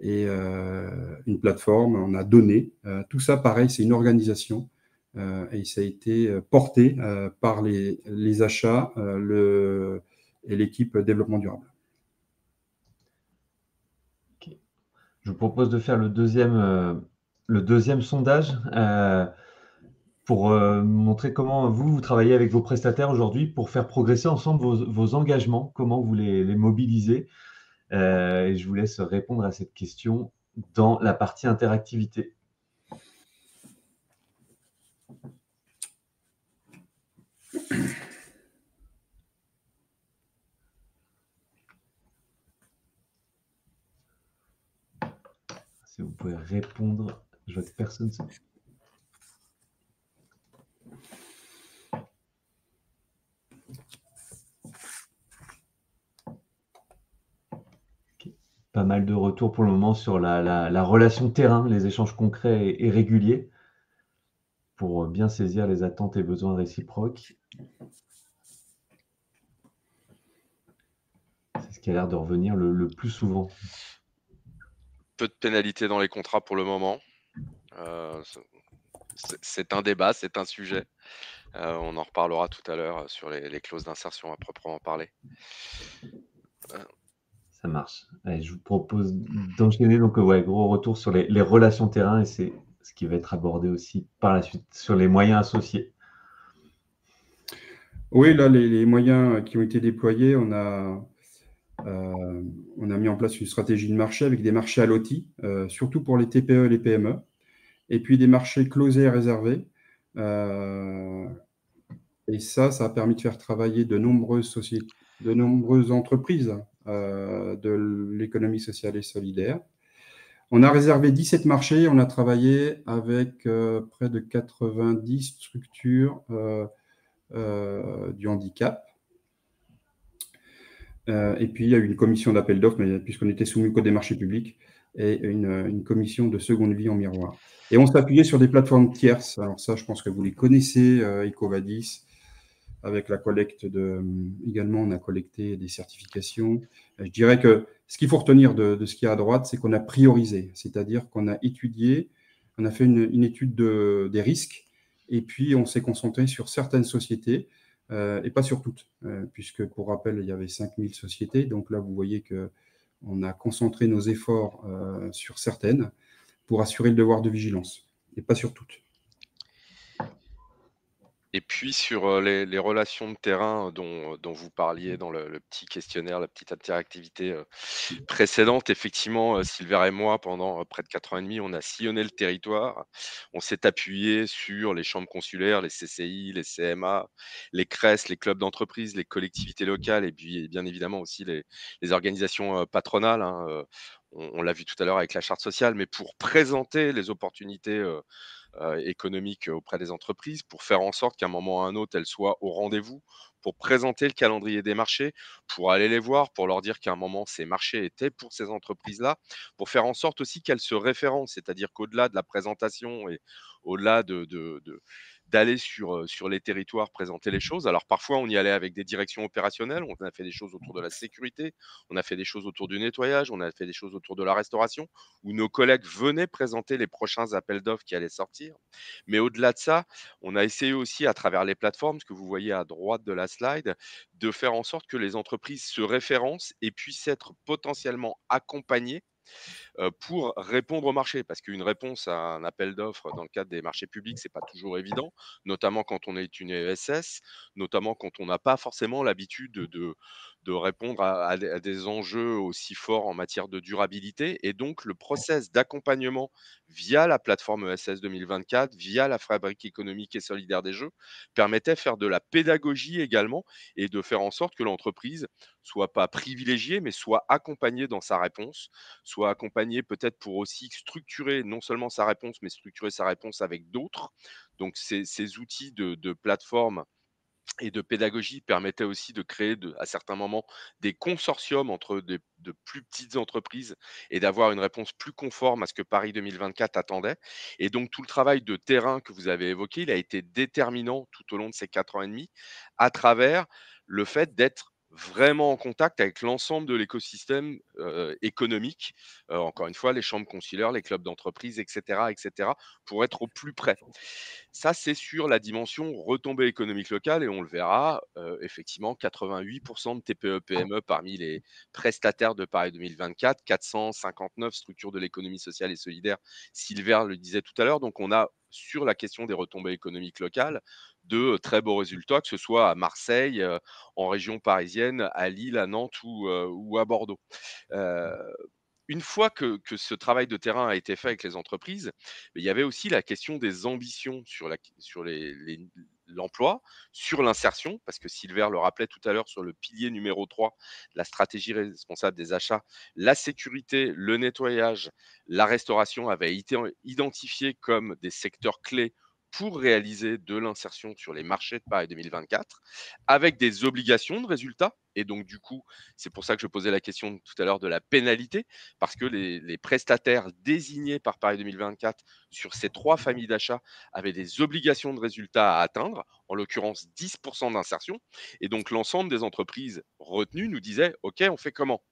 et une plateforme, on a donné. Tout ça, pareil, c'est une organisation et ça a été porté par les achats et l'équipe développement durable. Okay. Je vous propose de faire le deuxième sondage pour montrer comment vous travaillez avec vos prestataires aujourd'hui pour faire progresser ensemble vos engagements, comment vous les mobilisez. Et je vous laisse répondre à cette question dans la partie interactivité. Si vous pouvez répondre, je vois que personne ne sait. Pas mal de retours pour le moment sur la relation terrain, les échanges concrets et réguliers pour bien saisir les attentes et besoins réciproques. C'est ce qui a l'air de revenir le plus souvent. Peu de pénalités dans les contrats pour le moment. C'est un débat, c'est un sujet. On en reparlera tout à l'heure sur les clauses d'insertion à proprement parler. Ça marche. Allez, je vous propose d'enchaîner. Donc, gros retour sur les relations terrain et c'est ce qui va être abordé aussi par la suite sur les moyens associés. Oui, là, les moyens qui ont été déployés, on a mis en place une stratégie de marché avec des marchés à l'OTI, surtout pour les TPE et les PME, et puis des marchés closés et réservés. Et ça a permis de faire travailler de nombreuses sociétés, de nombreuses entreprises de l'économie sociale et solidaire. On a réservé 17 marchés, on a travaillé avec près de 90 structures du handicap. Et puis, il y a eu une commission d'appel d'offres, mais puisqu'on était soumis au code des marchés publics, et une commission de seconde vie en miroir. Et on s'appuyait sur des plateformes tierces. Alors ça, je pense que vous les connaissez, EcoVadis, avec la collecte également, on a collecté des certifications. Je dirais que ce qu'il faut retenir de ce qu'il y a à droite, c'est qu'on a priorisé, c'est-à-dire qu'on a étudié, on a fait une étude des risques, et puis on s'est concentré sur certaines sociétés, et pas sur toutes, puisque pour rappel, il y avait 5000 sociétés. Donc là, vous voyez qu'on a concentré nos efforts sur certaines pour assurer le devoir de vigilance, et pas sur toutes. Et puis sur les relations de terrain dont vous parliez dans le petit questionnaire, la petite interactivité précédente, effectivement, Silver et moi, pendant près de 4 ans et demi, on a sillonné le territoire. On s'est appuyé sur les chambres consulaires, les CCI, les CMA, les CRES, les clubs d'entreprise, les collectivités locales et puis bien évidemment aussi les organisations patronales, hein, on l'a vu tout à l'heure avec la charte sociale, mais pour présenter les opportunités économique auprès des entreprises pour faire en sorte qu'à un moment ou à un autre, elles soient au rendez-vous, pour présenter le calendrier des marchés, pour aller les voir, pour leur dire qu'à un moment, ces marchés étaient pour ces entreprises-là, pour faire en sorte aussi qu'elles se référencent, c'est-à-dire qu'au-delà de la présentation et au-delà d'aller sur les territoires présenter les choses. Alors parfois, on y allait avec des directions opérationnelles, on a fait des choses autour de la sécurité, on a fait des choses autour du nettoyage, on a fait des choses autour de la restauration, où nos collègues venaient présenter les prochains appels d'offres qui allaient sortir. Mais au-delà de ça, on a essayé aussi à travers les plateformes, ce que vous voyez à droite de la slide, de faire en sorte que les entreprises se référencent et puissent être potentiellement accompagnées pour répondre au marché. Parce qu'une réponse à un appel d'offres dans le cadre des marchés publics, c'est pas toujours évident, notamment quand on est une ESS, notamment quand on n'a pas forcément l'habitude de répondre à des enjeux aussi forts en matière de durabilité. Et donc, le process d'accompagnement via la plateforme ESS 2024, via la fabrique économique et solidaire des jeux, permettait de faire de la pédagogie également et de faire en sorte que l'entreprise soit pas privilégiée, mais soit accompagnée dans sa réponse, soit accompagné peut-être pour aussi structurer non seulement sa réponse, mais structurer sa réponse avec d'autres. Donc ces outils de plateforme et de pédagogie permettaient aussi de créer à certains moments des consortiums entre de plus petites entreprises et d'avoir une réponse plus conforme à ce que Paris 2024 attendait. Et donc tout le travail de terrain que vous avez évoqué, il a été déterminant tout au long de ces 4 ans et demi à travers le fait d'être vraiment en contact avec l'ensemble de l'écosystème économique, encore une fois, les chambres consulaires, les clubs d'entreprise, etc., pour être au plus près. Ça, c'est sur la dimension retombée économique locale et on le verra, effectivement, 88 de TPE-PME parmi les prestataires de Paris 2024, 459 structures de l'économie sociale et solidaire. Silver le disait tout à l'heure. Donc, on a, sur la question des retombées économiques locales, de très beaux résultats, que ce soit à Marseille, en région parisienne, à Lille, à Nantes ou à Bordeaux. Heu, une fois que ce travail de terrain a été fait avec les entreprises, il y avait aussi la question des ambitions sur l'emploi, sur l'insertion, parce que Silver le rappelait tout à l'heure sur le pilier numéro 3 de la stratégie responsable des achats, la sécurité, le nettoyage, la restauration avaient été identifiés comme des secteurs clés pour réaliser de l'insertion sur les marchés de Paris 2024, avec des obligations de résultats. Et donc, du coup, c'est pour ça que je posais la question tout à l'heure de la pénalité, parce que les prestataires désignés par Paris 2024 sur ces 3 familles d'achats avaient des obligations de résultats à atteindre, en l'occurrence 10% d'insertion. Et donc, l'ensemble des entreprises retenues nous disaient, OK, on fait comment?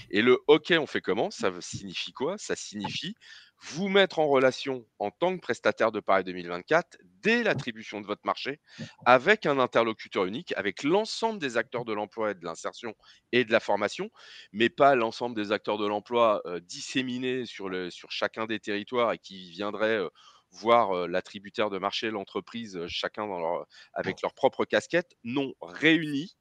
Et le OK, on fait comment? Ça signifie quoi? Ça signifie vous mettre en relation en tant que prestataire de Paris 2024 dès l'attribution de votre marché avec un interlocuteur unique, avec l'ensemble des acteurs de l'emploi et de l'insertion et de la formation, mais pas l'ensemble des acteurs de l'emploi disséminés sur chacun des territoires et qui viendraient voir l'attributaire de marché, l'entreprise, chacun avec leur propre casquette. Non, réunis,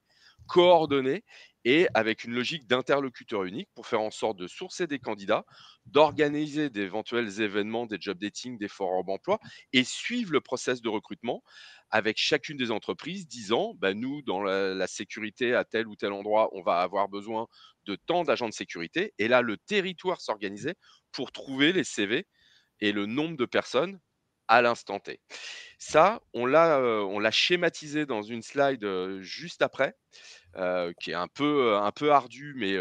coordonnés et avec une logique d'interlocuteur unique pour faire en sorte de sourcer des candidats, d'organiser d'éventuels événements, des job dating, des forums d'emploi et suivre le process de recrutement avec chacune des entreprises disant, bah, nous, dans la sécurité à tel ou tel endroit, on va avoir besoin de tant d'agents de sécurité. Et là, le territoire s'organisait pour trouver les CV et le nombre de personnes à l'instant T. Ça, on l'a schématisé dans une slide juste après, qui est un peu ardu, mais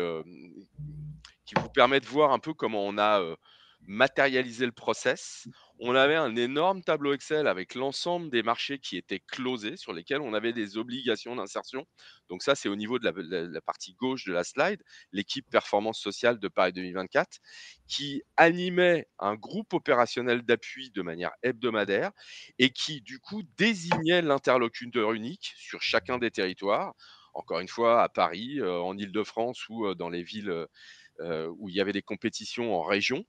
qui vous permet de voir un peu comment on a matérialisé le process. On avait un énorme tableau Excel avec l'ensemble des marchés qui étaient closés, sur lesquels on avait des obligations d'insertion. Donc ça, c'est au niveau de la partie gauche de la slide, l'équipe performance sociale de Paris 2024, qui animait un groupe opérationnel d'appui de manière hebdomadaire et qui, du coup, désignait l'interlocuteur unique sur chacun des territoires. Encore une fois, à Paris, en Île-de-France ou dans les villes où il y avait des compétitions en région,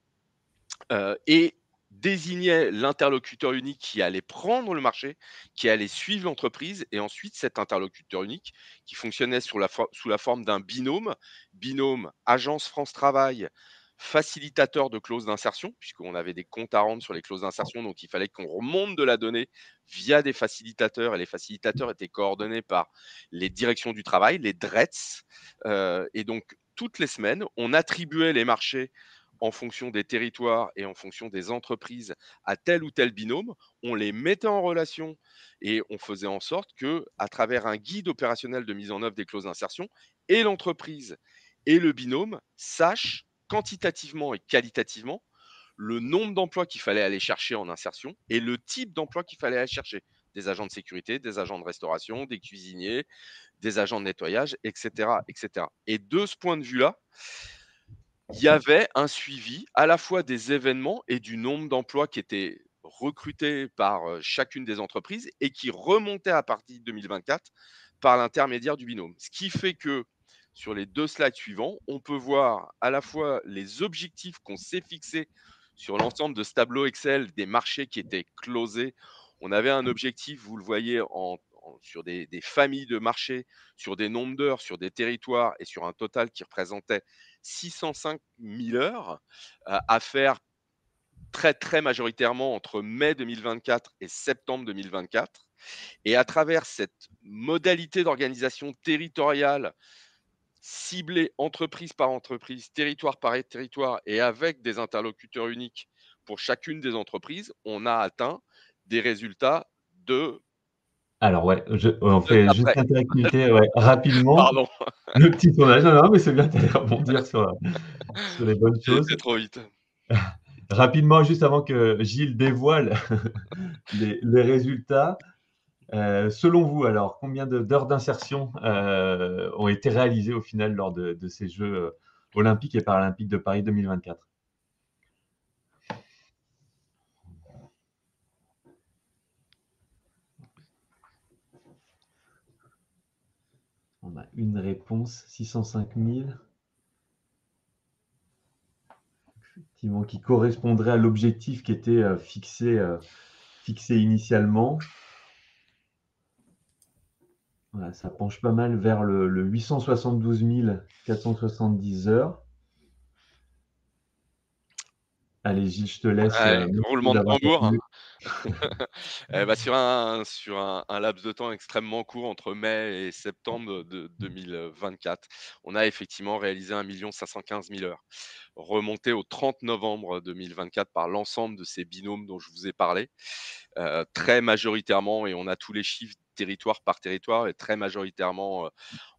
et désignait l'interlocuteur unique qui allait prendre le marché, qui allait suivre l'entreprise. Et ensuite, cet interlocuteur unique qui fonctionnait sous la forme d'un binôme Agence France Travail, facilitateur de clauses d'insertion, puisqu'on avait des comptes à rendre sur les clauses d'insertion, donc il fallait qu'on remonte de la donnée via des facilitateurs, et les facilitateurs étaient coordonnés par les directions du travail, les DRETS. Et donc, toutes les semaines, on attribuait les marchés en fonction des territoires et en fonction des entreprises à tel ou tel binôme, on les mettait en relation et on faisait en sorte que, à travers un guide opérationnel de mise en œuvre des clauses d'insertion, et l'entreprise et le binôme sachent quantitativement et qualitativement le nombre d'emplois qu'il fallait aller chercher en insertion et le type d'emploi qu'il fallait aller chercher. des agents de sécurité, des agents de restauration, des cuisiniers, des agents de nettoyage, etc., etc. Et de ce point de vue-là, il y avait un suivi à la fois des événements et du nombre d'emplois qui étaient recrutés par chacune des entreprises et qui remontaient à partir de 2024 par l'intermédiaire du binôme. Ce qui fait que sur les 2 slides suivants, on peut voir à la fois les objectifs qu'on s'est fixés sur l'ensemble de ce tableau Excel des marchés qui étaient closés. On avait un objectif, vous le voyez, sur des familles de marchés, sur des nombres d'heures, sur des territoires et sur un total qui représentait 605 000 heures à faire très, très majoritairement entre mai 2024 et septembre 2024. Et à travers cette modalité d'organisation territoriale ciblée entreprise par entreprise, territoire par territoire et avec des interlocuteurs uniques pour chacune des entreprises, on a atteint des résultats de Alors, ouais, on fait juste d'après. l'interactivité rapidement. Pardon, Le petit sondage. Non, non, mais c'est bien, tu allais rebondir sur les bonnes j'ai été choses. trop vite. Rapidement, juste avant que Gilles dévoile les résultats, selon vous, alors, combien d'heures d'insertion ont été réalisées au final lors de ces Jeux olympiques et paralympiques de Paris 2024? On a une réponse, 605 000. Effectivement, qui correspondrait à l'objectif qui était fixé initialement. Voilà, ça penche pas mal vers le 872 470 heures. Allez, Gilles, je te laisse. Allez, Merci roulement de d'avoir tambour. répondu. Sur un laps de temps extrêmement court entre mai et septembre de 2024, on a effectivement réalisé 1 515 000 heures, remonté au 30 novembre 2024 par l'ensemble de ces binômes dont je vous ai parlé, très majoritairement, et on a tous les chiffres territoire par territoire, et très majoritairement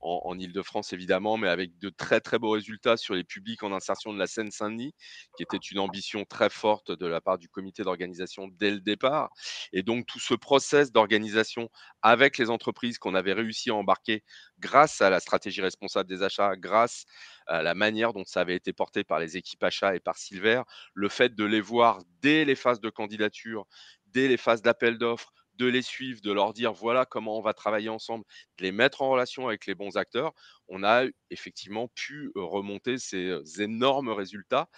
en Île-de-France évidemment, mais avec de très très beaux résultats sur les publics en insertion de la Seine-Saint-Denis, qui était une ambition très forte de la part du comité d'organisation dès le départ. Et donc tout ce process d'organisation avec les entreprises qu'on avait réussi à embarquer grâce à la stratégie responsable des achats, grâce à la manière dont ça avait été porté par les équipes achats et par Silver, le fait de les voir dès les phases de candidature, dès les phases d'appel d'offres, de les suivre, de leur dire voilà comment on va travailler ensemble, de les mettre en relation avec les bons acteurs, on a effectivement pu remonter ces énormes résultats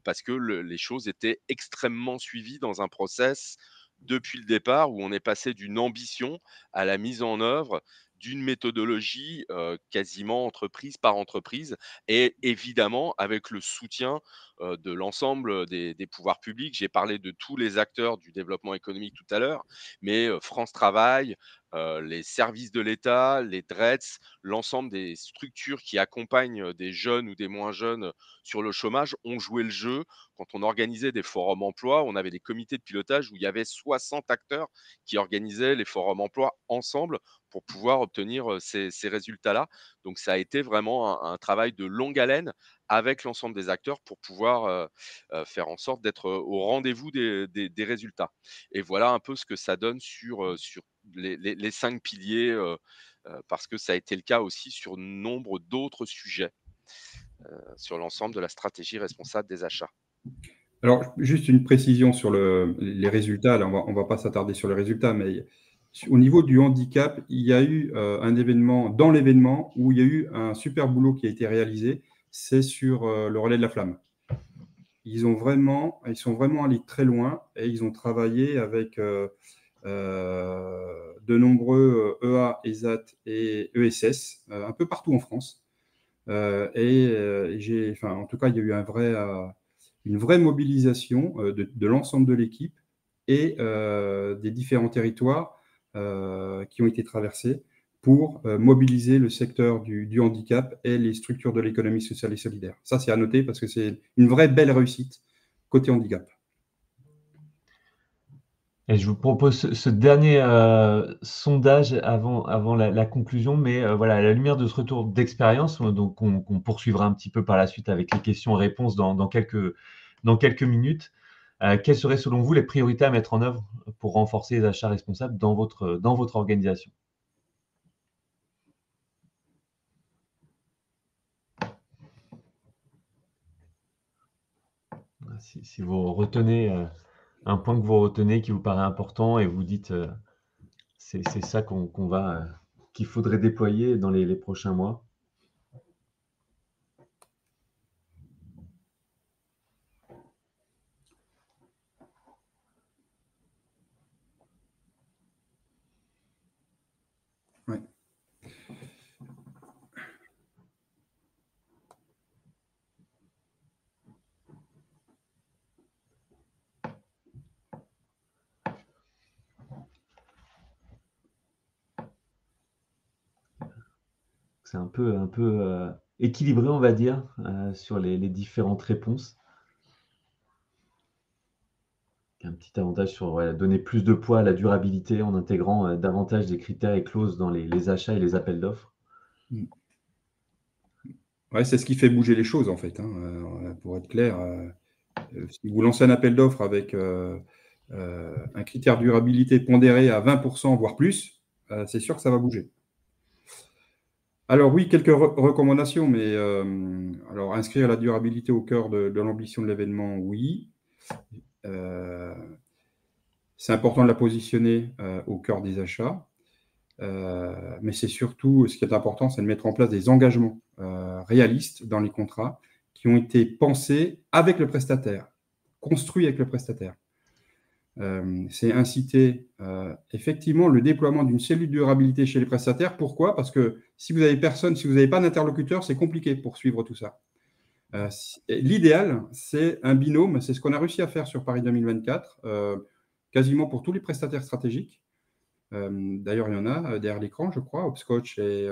parce que les choses étaient extrêmement suivies dans un process depuis le départ où on est passé d'une ambition à la mise en œuvre d'une méthodologie quasiment entreprise par entreprise, et évidemment avec le soutien de l'ensemble des pouvoirs publics. J'ai parlé de tous les acteurs du développement économique tout à l'heure, mais France Travail, les services de l'État, les DRETS, l'ensemble des structures qui accompagnent des jeunes ou des moins jeunes sur le chômage ont joué le jeu. Quand on organisait des forums emploi, on avait des comités de pilotage où il y avait 60 acteurs qui organisaient les forums emploi ensemble pour pouvoir obtenir ces résultats-là. Donc ça a été vraiment un travail de longue haleine avec l'ensemble des acteurs pour pouvoir faire en sorte d'être au rendez-vous des résultats. Et voilà un peu ce que ça donne sur les 5 piliers, parce que ça a été le cas aussi sur nombre d'autres sujets, sur l'ensemble de la stratégie responsable des achats. Alors, juste une précision sur les résultats. Là, on va pas s'attarder sur les résultats, mais au niveau du handicap, il y a eu un événement, dans l'événement, où il y a eu un super boulot qui a été réalisé, c'est sur le relais de la flamme. Ils sont vraiment allés très loin et ils ont travaillé avec de nombreux EA, ESAT et ESS, un peu partout en France. En tout cas, il y a eu une vraie mobilisation de l'ensemble de l'équipe et des différents territoires qui ont été traversés pour mobiliser le secteur du handicap et les structures de l'économie sociale et solidaire. Ça, c'est à noter parce que c'est une vraie belle réussite côté handicap. Et je vous propose ce dernier sondage avant la conclusion, mais voilà, à la lumière de ce retour d'expérience, donc qu'on poursuivra un petit peu par la suite avec les questions-réponses dans quelques minutes. quelles seraient selon vous les priorités à mettre en œuvre pour renforcer les achats responsables dans votre organisation? Si vous retenez un point que vous retenez qui vous paraît important et vous dites c'est ça qu'il faudrait déployer dans les prochains mois. Ouais. C'est un peu équilibré, on va dire, sur les différentes réponses. Un petit avantage sur donner plus de poids à la durabilité en intégrant davantage des critères et clauses dans les achats et les appels d'offres. Ouais, c'est ce qui fait bouger les choses, en fait. Pour être clair, si vous lancez un appel d'offres avec un critère durabilité pondéré à 20%, voire plus, c'est sûr que ça va bouger. Alors oui, quelques recommandations, mais alors inscrire la durabilité au cœur de l'ambition de l'événement, oui. C'est important de la positionner au cœur des achats. Mais c'est surtout, ce qui est important, c'est de mettre en place des engagements réalistes dans les contrats qui ont été pensés avec le prestataire, construits avec le prestataire. C'est inciter effectivement le déploiement d'une cellule de durabilité chez les prestataires. Pourquoi? Parce que si vous n'avez personne, si vous n'avez pas d'interlocuteur, c'est compliqué pour suivre tout ça. L'idéal, c'est un binôme. C'est ce qu'on a réussi à faire sur Paris 2024, quasiment pour tous les prestataires stratégiques. D'ailleurs, il y en a derrière l'écran, je crois, Hopscotch, et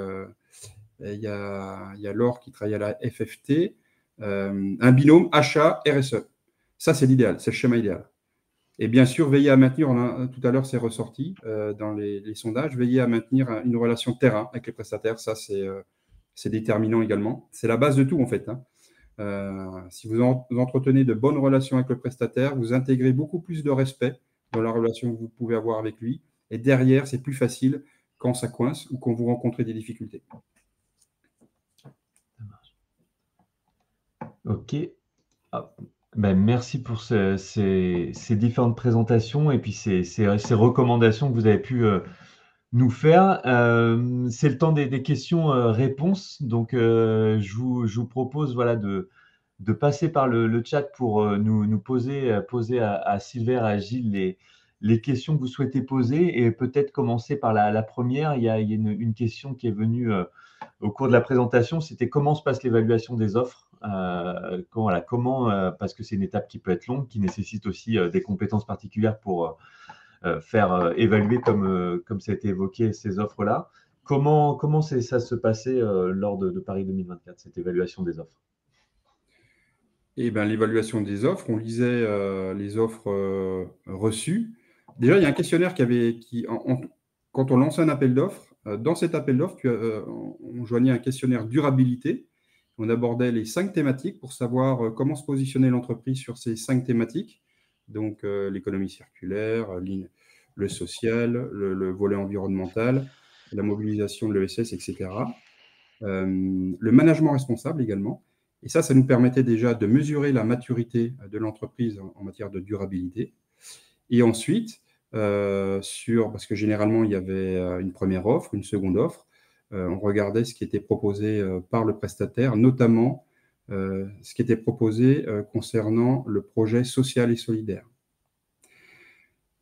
il y a Laure qui travaille à la FFT. Un binôme achat RSE. Ça, c'est l'idéal, c'est le schéma idéal. Et bien sûr, veiller à maintenir, tout à l'heure, c'est ressorti dans les sondages, veiller à maintenir une relation terrain avec les prestataires. Ça, c'est déterminant également. C'est la base de tout, en fait. Si vous entretenez de bonnes relations avec le prestataire, vous intégrez beaucoup plus de respect dans la relation que vous pouvez avoir avec lui. Et derrière, c'est plus facile quand ça coince ou quand vous rencontrez des difficultés. Ok. Ben, merci pour ces différentes présentations et puis ces recommandations que vous avez pu nous faire. C'est le temps des questions-réponses. Donc, je vous propose de passer par le chat pour nous poser à Silver, à Gilles, les questions que vous souhaitez poser et peut-être commencer par la première. Il y a une question qui est venue au cours de la présentation, c'était comment se passe l'évaluation des offres. Parce que c'est une étape qui peut être longue, qui nécessite aussi des compétences particulières pour faire évaluer, comme ça a été évoqué, ces offres-là. Comment ça se passait lors de Paris 2024, cette évaluation des offres? Eh bien, l'évaluation des offres, on lisait les offres reçues. Déjà, il y a un questionnaire quand on lançait un appel d'offres, dans cet appel d'offres, on joignait un questionnaire durabilité. On abordait les 5 thématiques pour savoir comment se positionner l'entreprise sur ces 5 thématiques. Donc, l'économie circulaire, le social, le volet environnemental, la mobilisation de l'ESS, etc. Le management responsable également. Et ça nous permettait déjà de mesurer la maturité de l'entreprise en matière de durabilité. Et ensuite, parce que généralement, il y avait une première offre, une seconde offre, on regardait ce qui était proposé par le prestataire, notamment ce qui était proposé concernant le projet social et solidaire.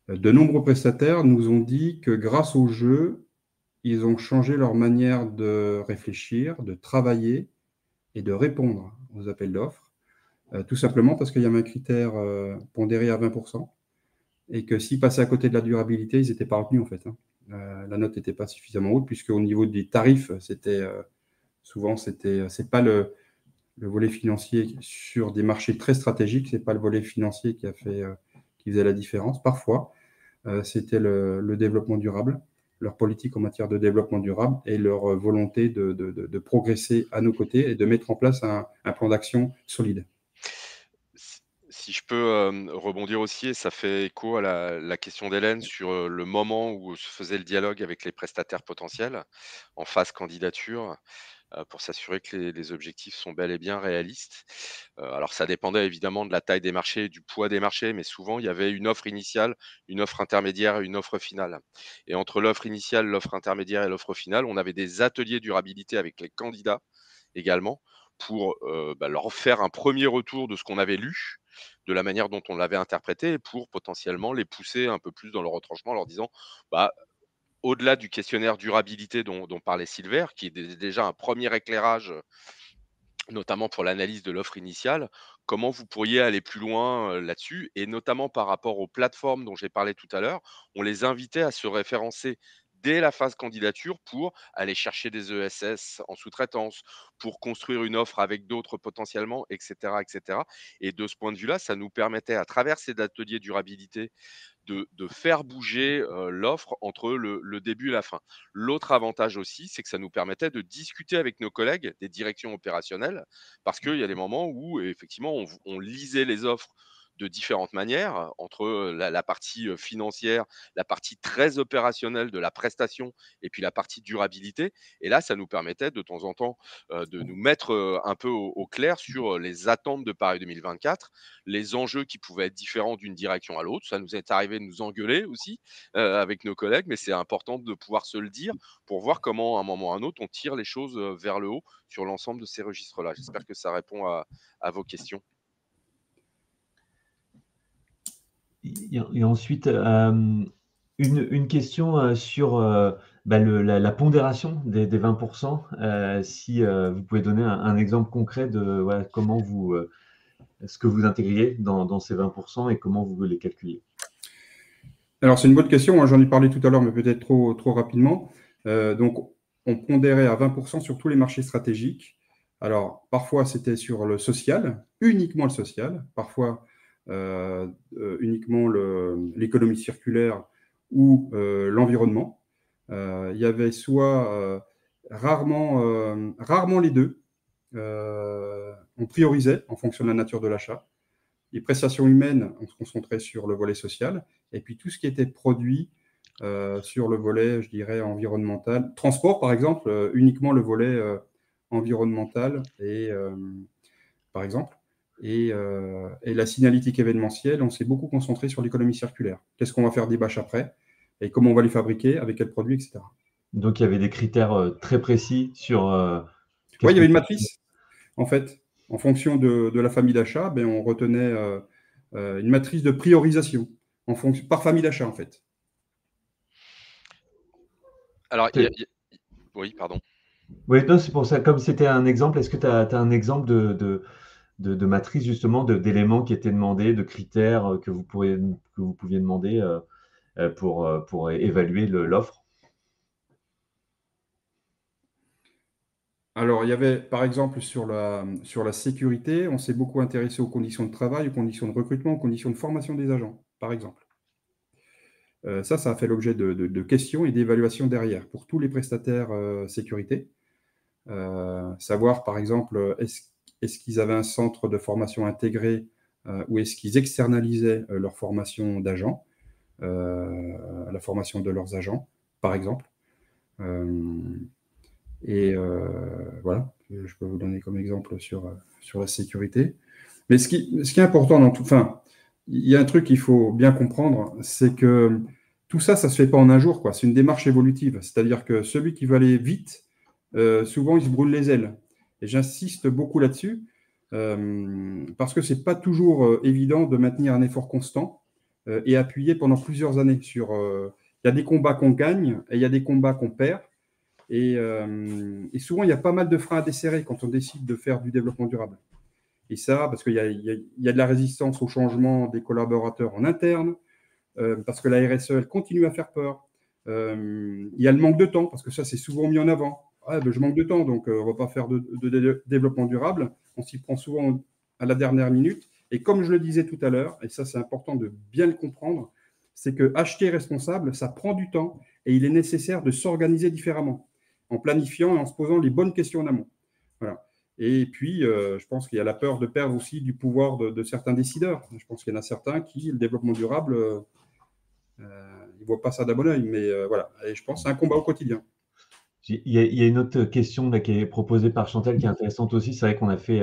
De nombreux prestataires nous ont dit que grâce au jeu, ils ont changé leur manière de réfléchir, de travailler et de répondre aux appels d'offres, tout simplement parce qu'il y avait un critère pondéré à 20%, et que s'ils passaient à côté de la durabilité, ils n'étaient pas retenus en fait. La note n'était pas suffisamment haute, puisque au niveau des tarifs, c'est pas le volet financier sur des marchés très stratégiques, c'est pas le volet financier qui faisait la différence. Parfois, c'était le développement durable, leur politique en matière de développement durable et leur volonté de progresser à nos côtés et de mettre en place un plan d'action solide. Si je peux rebondir aussi, et ça fait écho à la question d'Hélène sur le moment où se faisait le dialogue avec les prestataires potentiels en phase candidature. Pour s'assurer que les objectifs sont bel et bien réalistes. Alors ça dépendait évidemment de la taille des marchés et du poids des marchés, mais souvent il y avait une offre initiale, une offre intermédiaire et une offre finale. Et entre l'offre initiale, l'offre intermédiaire et l'offre finale, on avait des ateliers durabilité avec les candidats également pour, leur faire un premier retour de ce qu'on avait lu, de la manière dont on l'avait interprété et pour potentiellement les pousser un peu plus dans le retranchement en leur disant: «Bah, au-delà du questionnaire durabilité dont parlait Silver, qui est déjà un premier éclairage, notamment pour l'analyse de l'offre initiale, comment vous pourriez aller plus loin là-dessus? Et notamment par rapport aux plateformes dont j'ai parlé tout à l'heure, on les invitait à se référencer dès la phase candidature pour aller chercher des ESS en sous-traitance, pour construire une offre avec d'autres potentiellement, etc., etc. Et de ce point de vue-là, ça nous permettait, à travers ces ateliers durabilité, de faire bouger l'offre entre le début et la fin. L'autre avantage aussi, c'est que ça nous permettait de discuter avec nos collègues des directions opérationnelles, parce qu'il y a des moments où effectivement on lisait les offres de différentes manières, entre la partie financière, la partie très opérationnelle de la prestation et puis la partie durabilité. Et là, ça nous permettait de temps en temps de nous mettre un peu au clair sur les attentes de Paris 2024, les enjeux qui pouvaient être différents d'une direction à l'autre. Ça nous est arrivé de nous engueuler aussi avec nos collègues, mais c'est important de pouvoir se le dire pour voir comment, à un moment ou à un autre, on tire les choses vers le haut sur l'ensemble de ces registres-là. J'espère que ça répond à vos questions. Et ensuite, une question sur la pondération des 20%. Si vous pouvez donner un exemple concret de comment ce que vous intégriez dans ces 20% et comment vous les calculiez. Alors, c'est une bonne question. J'en ai parlé tout à l'heure, mais peut-être trop rapidement. Donc, on pondérait à 20% sur tous les marchés stratégiques. Alors, parfois, c'était sur le social, uniquement le social. Parfois, uniquement l'économie circulaire ou l'environnement. Il y avait soit rarement les deux. On priorisait en fonction de la nature de l'achat. Les prestations humaines, on se concentrait sur le volet social. Et puis tout ce qui était produit sur le volet, je dirais, environnemental. Transport, par exemple, uniquement le volet environnemental, par exemple. Et la signalétique événementielle, on s'est beaucoup concentré sur l'économie circulaire. Qu'est-ce qu'on va faire des bâches après? Et comment on va les fabriquer? Avec quels produits, etc. Donc, il y avait des critères très précis sur… Oui, il y avait une matrice, en fait. En fonction de la famille d'achat, on retenait une matrice de priorisation par famille d'achat, en fait. Alors, oui, pardon. Oui, non, c'est pour ça. Comme c'était un exemple, est-ce que tu as un exemple de matrice, justement, d'éléments qui étaient demandés, de critères que vous pouviez demander pour évaluer l'offre? Alors, il y avait, par exemple, sur la sécurité, on s'est beaucoup intéressé aux conditions de travail, aux conditions de recrutement, aux conditions de formation des agents, par exemple. Ça a fait l'objet de questions et d'évaluations derrière pour tous les prestataires sécurité. Savoir, par exemple, est-ce qu'ils avaient un centre de formation intégré ou est-ce qu'ils externalisaient leur formation d'agents, la formation de leurs agents, par exemple. Voilà, je peux vous donner comme exemple sur la sécurité. Mais ce qui est important dans tout, enfin, il y a un truc qu'il faut bien comprendre, c'est que tout ça, ça ne se fait pas en un jour, quoi. C'est une démarche évolutive. C'est-à-dire que celui qui veut aller vite, souvent, il se brûle les ailes. Et j'insiste beaucoup là-dessus, parce que ce n'est pas toujours évident de maintenir un effort constant et appuyé pendant plusieurs années sur… il y a des combats qu'on gagne et il y a des combats qu'on perd. Et souvent, il y a pas mal de freins à desserrer quand on décide de faire du développement durable. Et ça, parce qu'il y a de la résistance au changement des collaborateurs en interne, parce que la RSE, elle continue à faire peur. Il y a le manque de temps, parce que ça, c'est souvent mis en avant. Ah, je manque de temps, donc on ne va pas faire de développement durable. On s'y prend souvent à la dernière minute. Et comme je le disais tout à l'heure, et ça, c'est important de bien le comprendre, c'est que acheter responsable, ça prend du temps et il est nécessaire de s'organiser différemment, en planifiant et en se posant les bonnes questions en amont. Voilà. Et puis, je pense qu'il y a la peur de perdre aussi du pouvoir de certains décideurs. Je pense qu'il y en a certains qui, le développement durable, ils ne voient pas ça d'un bon oeil. Mais voilà, et je pense que c'est un combat au quotidien. Il y a une autre question là, qui est proposée par Chantal qui est intéressante aussi. C'est vrai qu'on a fait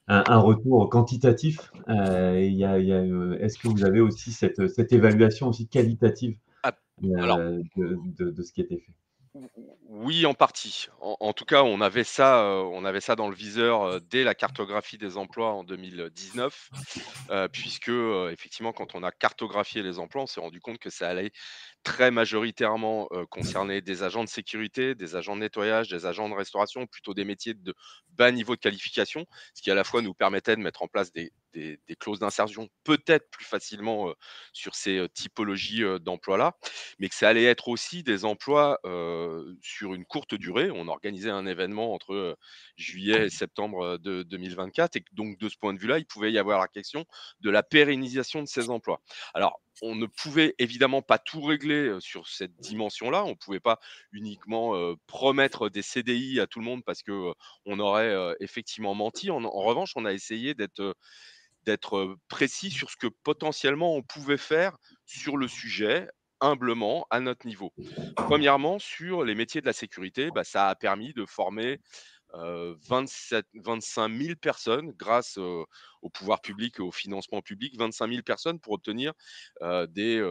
un retour quantitatif. Est-ce que vous avez aussi cette évaluation aussi qualitative Ah, alors, de ce qui était fait? oui, en partie. En tout cas, on avait ça dans le viseur, dès la cartographie des emplois en 2019, puisque, effectivement, quand on a cartographié les emplois, on s'est rendu compte que ça allait très majoritairement, concerner des agents de sécurité, des agents de nettoyage, des agents de restauration, plutôt des métiers de bas niveau de qualification, ce qui à la fois nous permettait de mettre en place des clauses d'insertion peut-être plus facilement, sur ces, typologies, d'emplois-là, mais que ça allait être aussi des emplois, sur une courte durée. On organisait un événement entre, juillet et septembre, de 2024 et que donc de ce point de vue-là, il pouvait y avoir la question de la pérennisation de ces emplois. Alors, on ne pouvait évidemment pas tout régler, sur cette dimension-là. On ne pouvait pas uniquement, promettre des CDI à tout le monde parce que, on aurait, effectivement menti. En revanche, on a essayé d'être précis sur ce que potentiellement on pouvait faire sur le sujet, humblement, à notre niveau. Premièrement, sur les métiers de la sécurité, bah, ça a permis de former 27-25 000 personnes grâce, au pouvoir public et au financement public, 25 000 personnes pour obtenir, des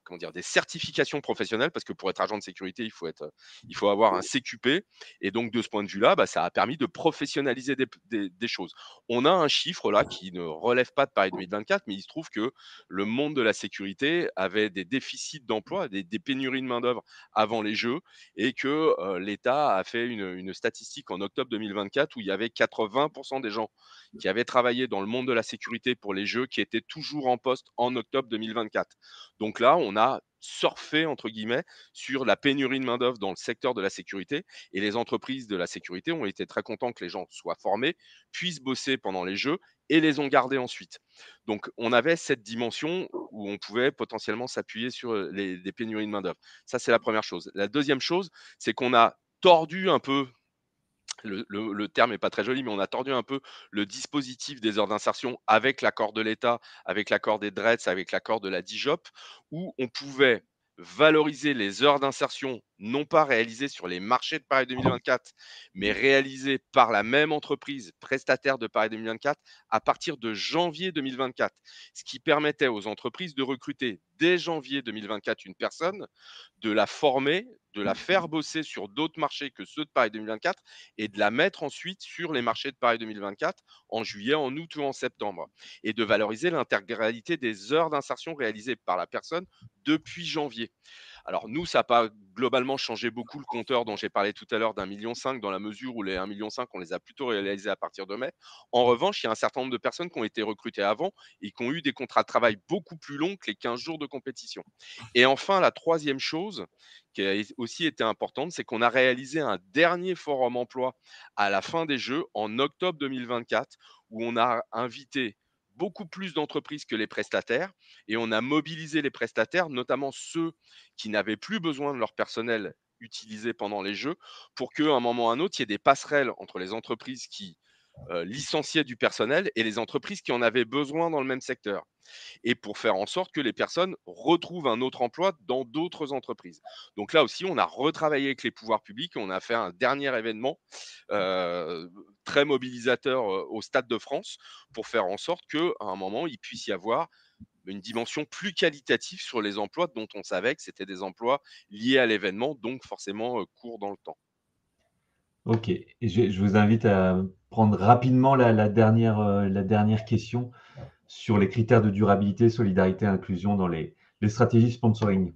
comment dire? Des certifications professionnelles parce que pour être agent de sécurité, il faut avoir un CQP et donc de ce point de vue-là, bah, ça a permis de professionnaliser des choses. On a un chiffre là qui ne relève pas de Paris 2024, mais il se trouve que le monde de la sécurité avait des déficits d'emploi, des pénuries de main-d'œuvre avant les Jeux et que, l'État a fait une statistique en octobre 2024 où il y avait 80 des gens qui avaient travaillé dans le monde de la sécurité pour les Jeux qui étaient toujours en poste en octobre 2024. Donc là, on a «surfé» entre guillemets sur la pénurie de main-d'œuvre dans le secteur de la sécurité et les entreprises de la sécurité ont été très contents que les gens soient formés, puissent bosser pendant les Jeux et les ont gardés ensuite. Donc on avait cette dimension où on pouvait potentiellement s'appuyer sur, les pénuries de main-d'œuvre. Ça, c'est la première chose. La deuxième chose, c'est qu'on a tordu un peu, le terme est pas très joli, mais on a tordu un peu le dispositif des heures d'insertion avec l'accord de l'État, avec l'accord des DRETS, avec l'accord de la DIJOP, où on pouvait valoriser les heures d'insertion, non pas réalisées sur les marchés de Paris 2024, mais réalisées par la même entreprise prestataire de Paris 2024 à partir de janvier 2024. Ce qui permettait aux entreprises de recruter dès janvier 2024 une personne, de la former, de la faire bosser sur d'autres marchés que ceux de Paris 2024 et de la mettre ensuite sur les marchés de Paris 2024 en juillet, en août ou en septembre et de valoriser l'intégralité des heures d'insertion réalisées par la personne depuis janvier. Alors nous, ça n'a pas globalement changé beaucoup le compteur dont j'ai parlé tout à l'heure d'1,5 million dans la mesure où les 1,5 million, on les a plutôt réalisés à partir de mai. En revanche, il y a un certain nombre de personnes qui ont été recrutées avant et qui ont eu des contrats de travail beaucoup plus longs que les 15 jours de compétition. Et enfin, la troisième chose qui a aussi été importante, c'est qu'on a réalisé un dernier forum emploi à la fin des Jeux en octobre 2024 où on a invité beaucoup plus d'entreprises que les prestataires et on a mobilisé les prestataires, notamment ceux qui n'avaient plus besoin de leur personnel utilisé pendant les Jeux, pour qu'à un moment ou à un autre, il y ait des passerelles entre les entreprises qui licenciaient du personnel et les entreprises qui en avaient besoin dans le même secteur et pour faire en sorte que les personnes retrouvent un autre emploi dans d'autres entreprises. Donc là aussi, on a retravaillé avec les pouvoirs publics, on a fait un dernier événement très mobilisateur au Stade de France pour faire en sorte qu'à un moment, il puisse y avoir une dimension plus qualitative sur les emplois dont on savait que c'était des emplois liés à l'événement, donc forcément courts dans le temps. Ok, et je vous invite à prendre rapidement la dernière question sur les critères de durabilité, solidarité et inclusion dans les stratégies sponsoring.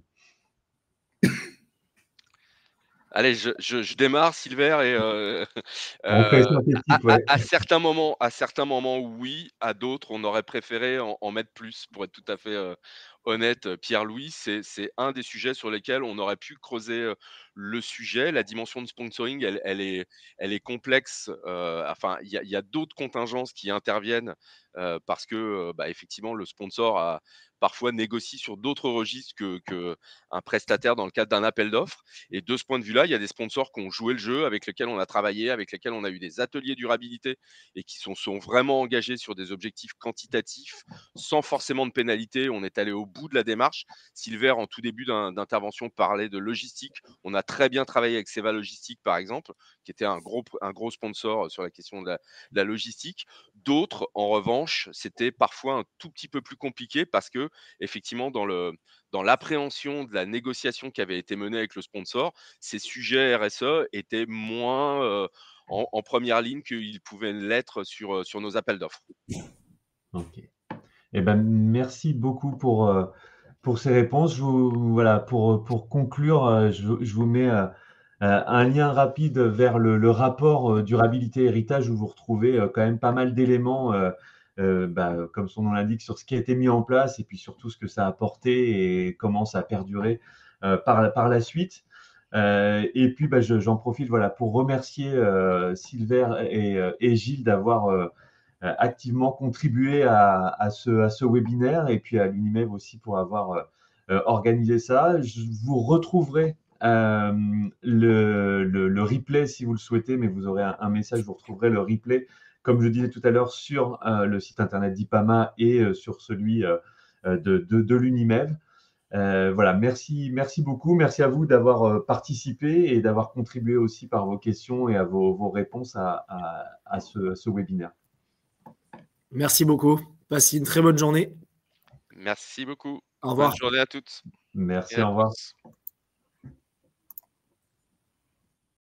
Allez, je démarre, Silver, et On fait synthétique, ouais. à certains moments, oui, à d'autres, on aurait préféré en mettre plus, pour être tout à fait honnête, Pierre-Louis. C'est un des sujets sur lesquels on aurait pu creuser le sujet. La dimension de sponsoring, elle est complexe. Enfin, il y a d'autres contingences qui interviennent parce que, effectivement, le sponsor a parfois négocie sur d'autres registres que un prestataire dans le cadre d'un appel d'offres. Et de ce point de vue-là, il y a des sponsors qui ont joué le jeu, avec lesquels on a travaillé, avec lesquels on a eu des ateliers durabilité et qui sont vraiment engagés sur des objectifs quantitatifs, sans forcément de pénalité. On est allé au bout de la démarche. Silver, en tout début d'intervention, parlait de logistique. On a très bien travaillé avec Seva Logistique, par exemple, qui était un gros sponsor sur la question de la logistique. D'autres, en revanche, c'était parfois un tout petit peu plus compliqué parce que, effectivement, dans l'appréhension de la négociation qui avait été menée avec le sponsor, ces sujets RSE étaient moins en première ligne qu'ils pouvaient l'être sur nos appels d'offres. Ok. Eh ben, merci beaucoup pour ces réponses. Voilà, pour conclure, je vous mets un lien rapide vers le rapport durabilité héritage où vous retrouvez quand même pas mal d'éléments, comme son nom l'indique, sur ce qui a été mis en place et puis surtout ce que ça a apporté et comment ça a perduré par la suite. Et puis, j'en profite voilà, pour remercier Silver et Gilles d'avoir activement contribué à ce webinaire et puis à l'Unimev aussi pour avoir organisé ça. Vous retrouverez le replay si vous le souhaitez, mais vous aurez un message, vous retrouverez le replay, comme je disais tout à l'heure, sur le site internet d'IPAMA et sur celui de l'Unimev. Voilà, merci beaucoup. Merci à vous d'avoir participé et d'avoir contribué aussi par vos questions et à vos réponses à ce webinaire. Merci beaucoup. Passez une très bonne journée. Merci beaucoup. Au revoir. Bonne journée à toutes. Merci, au revoir.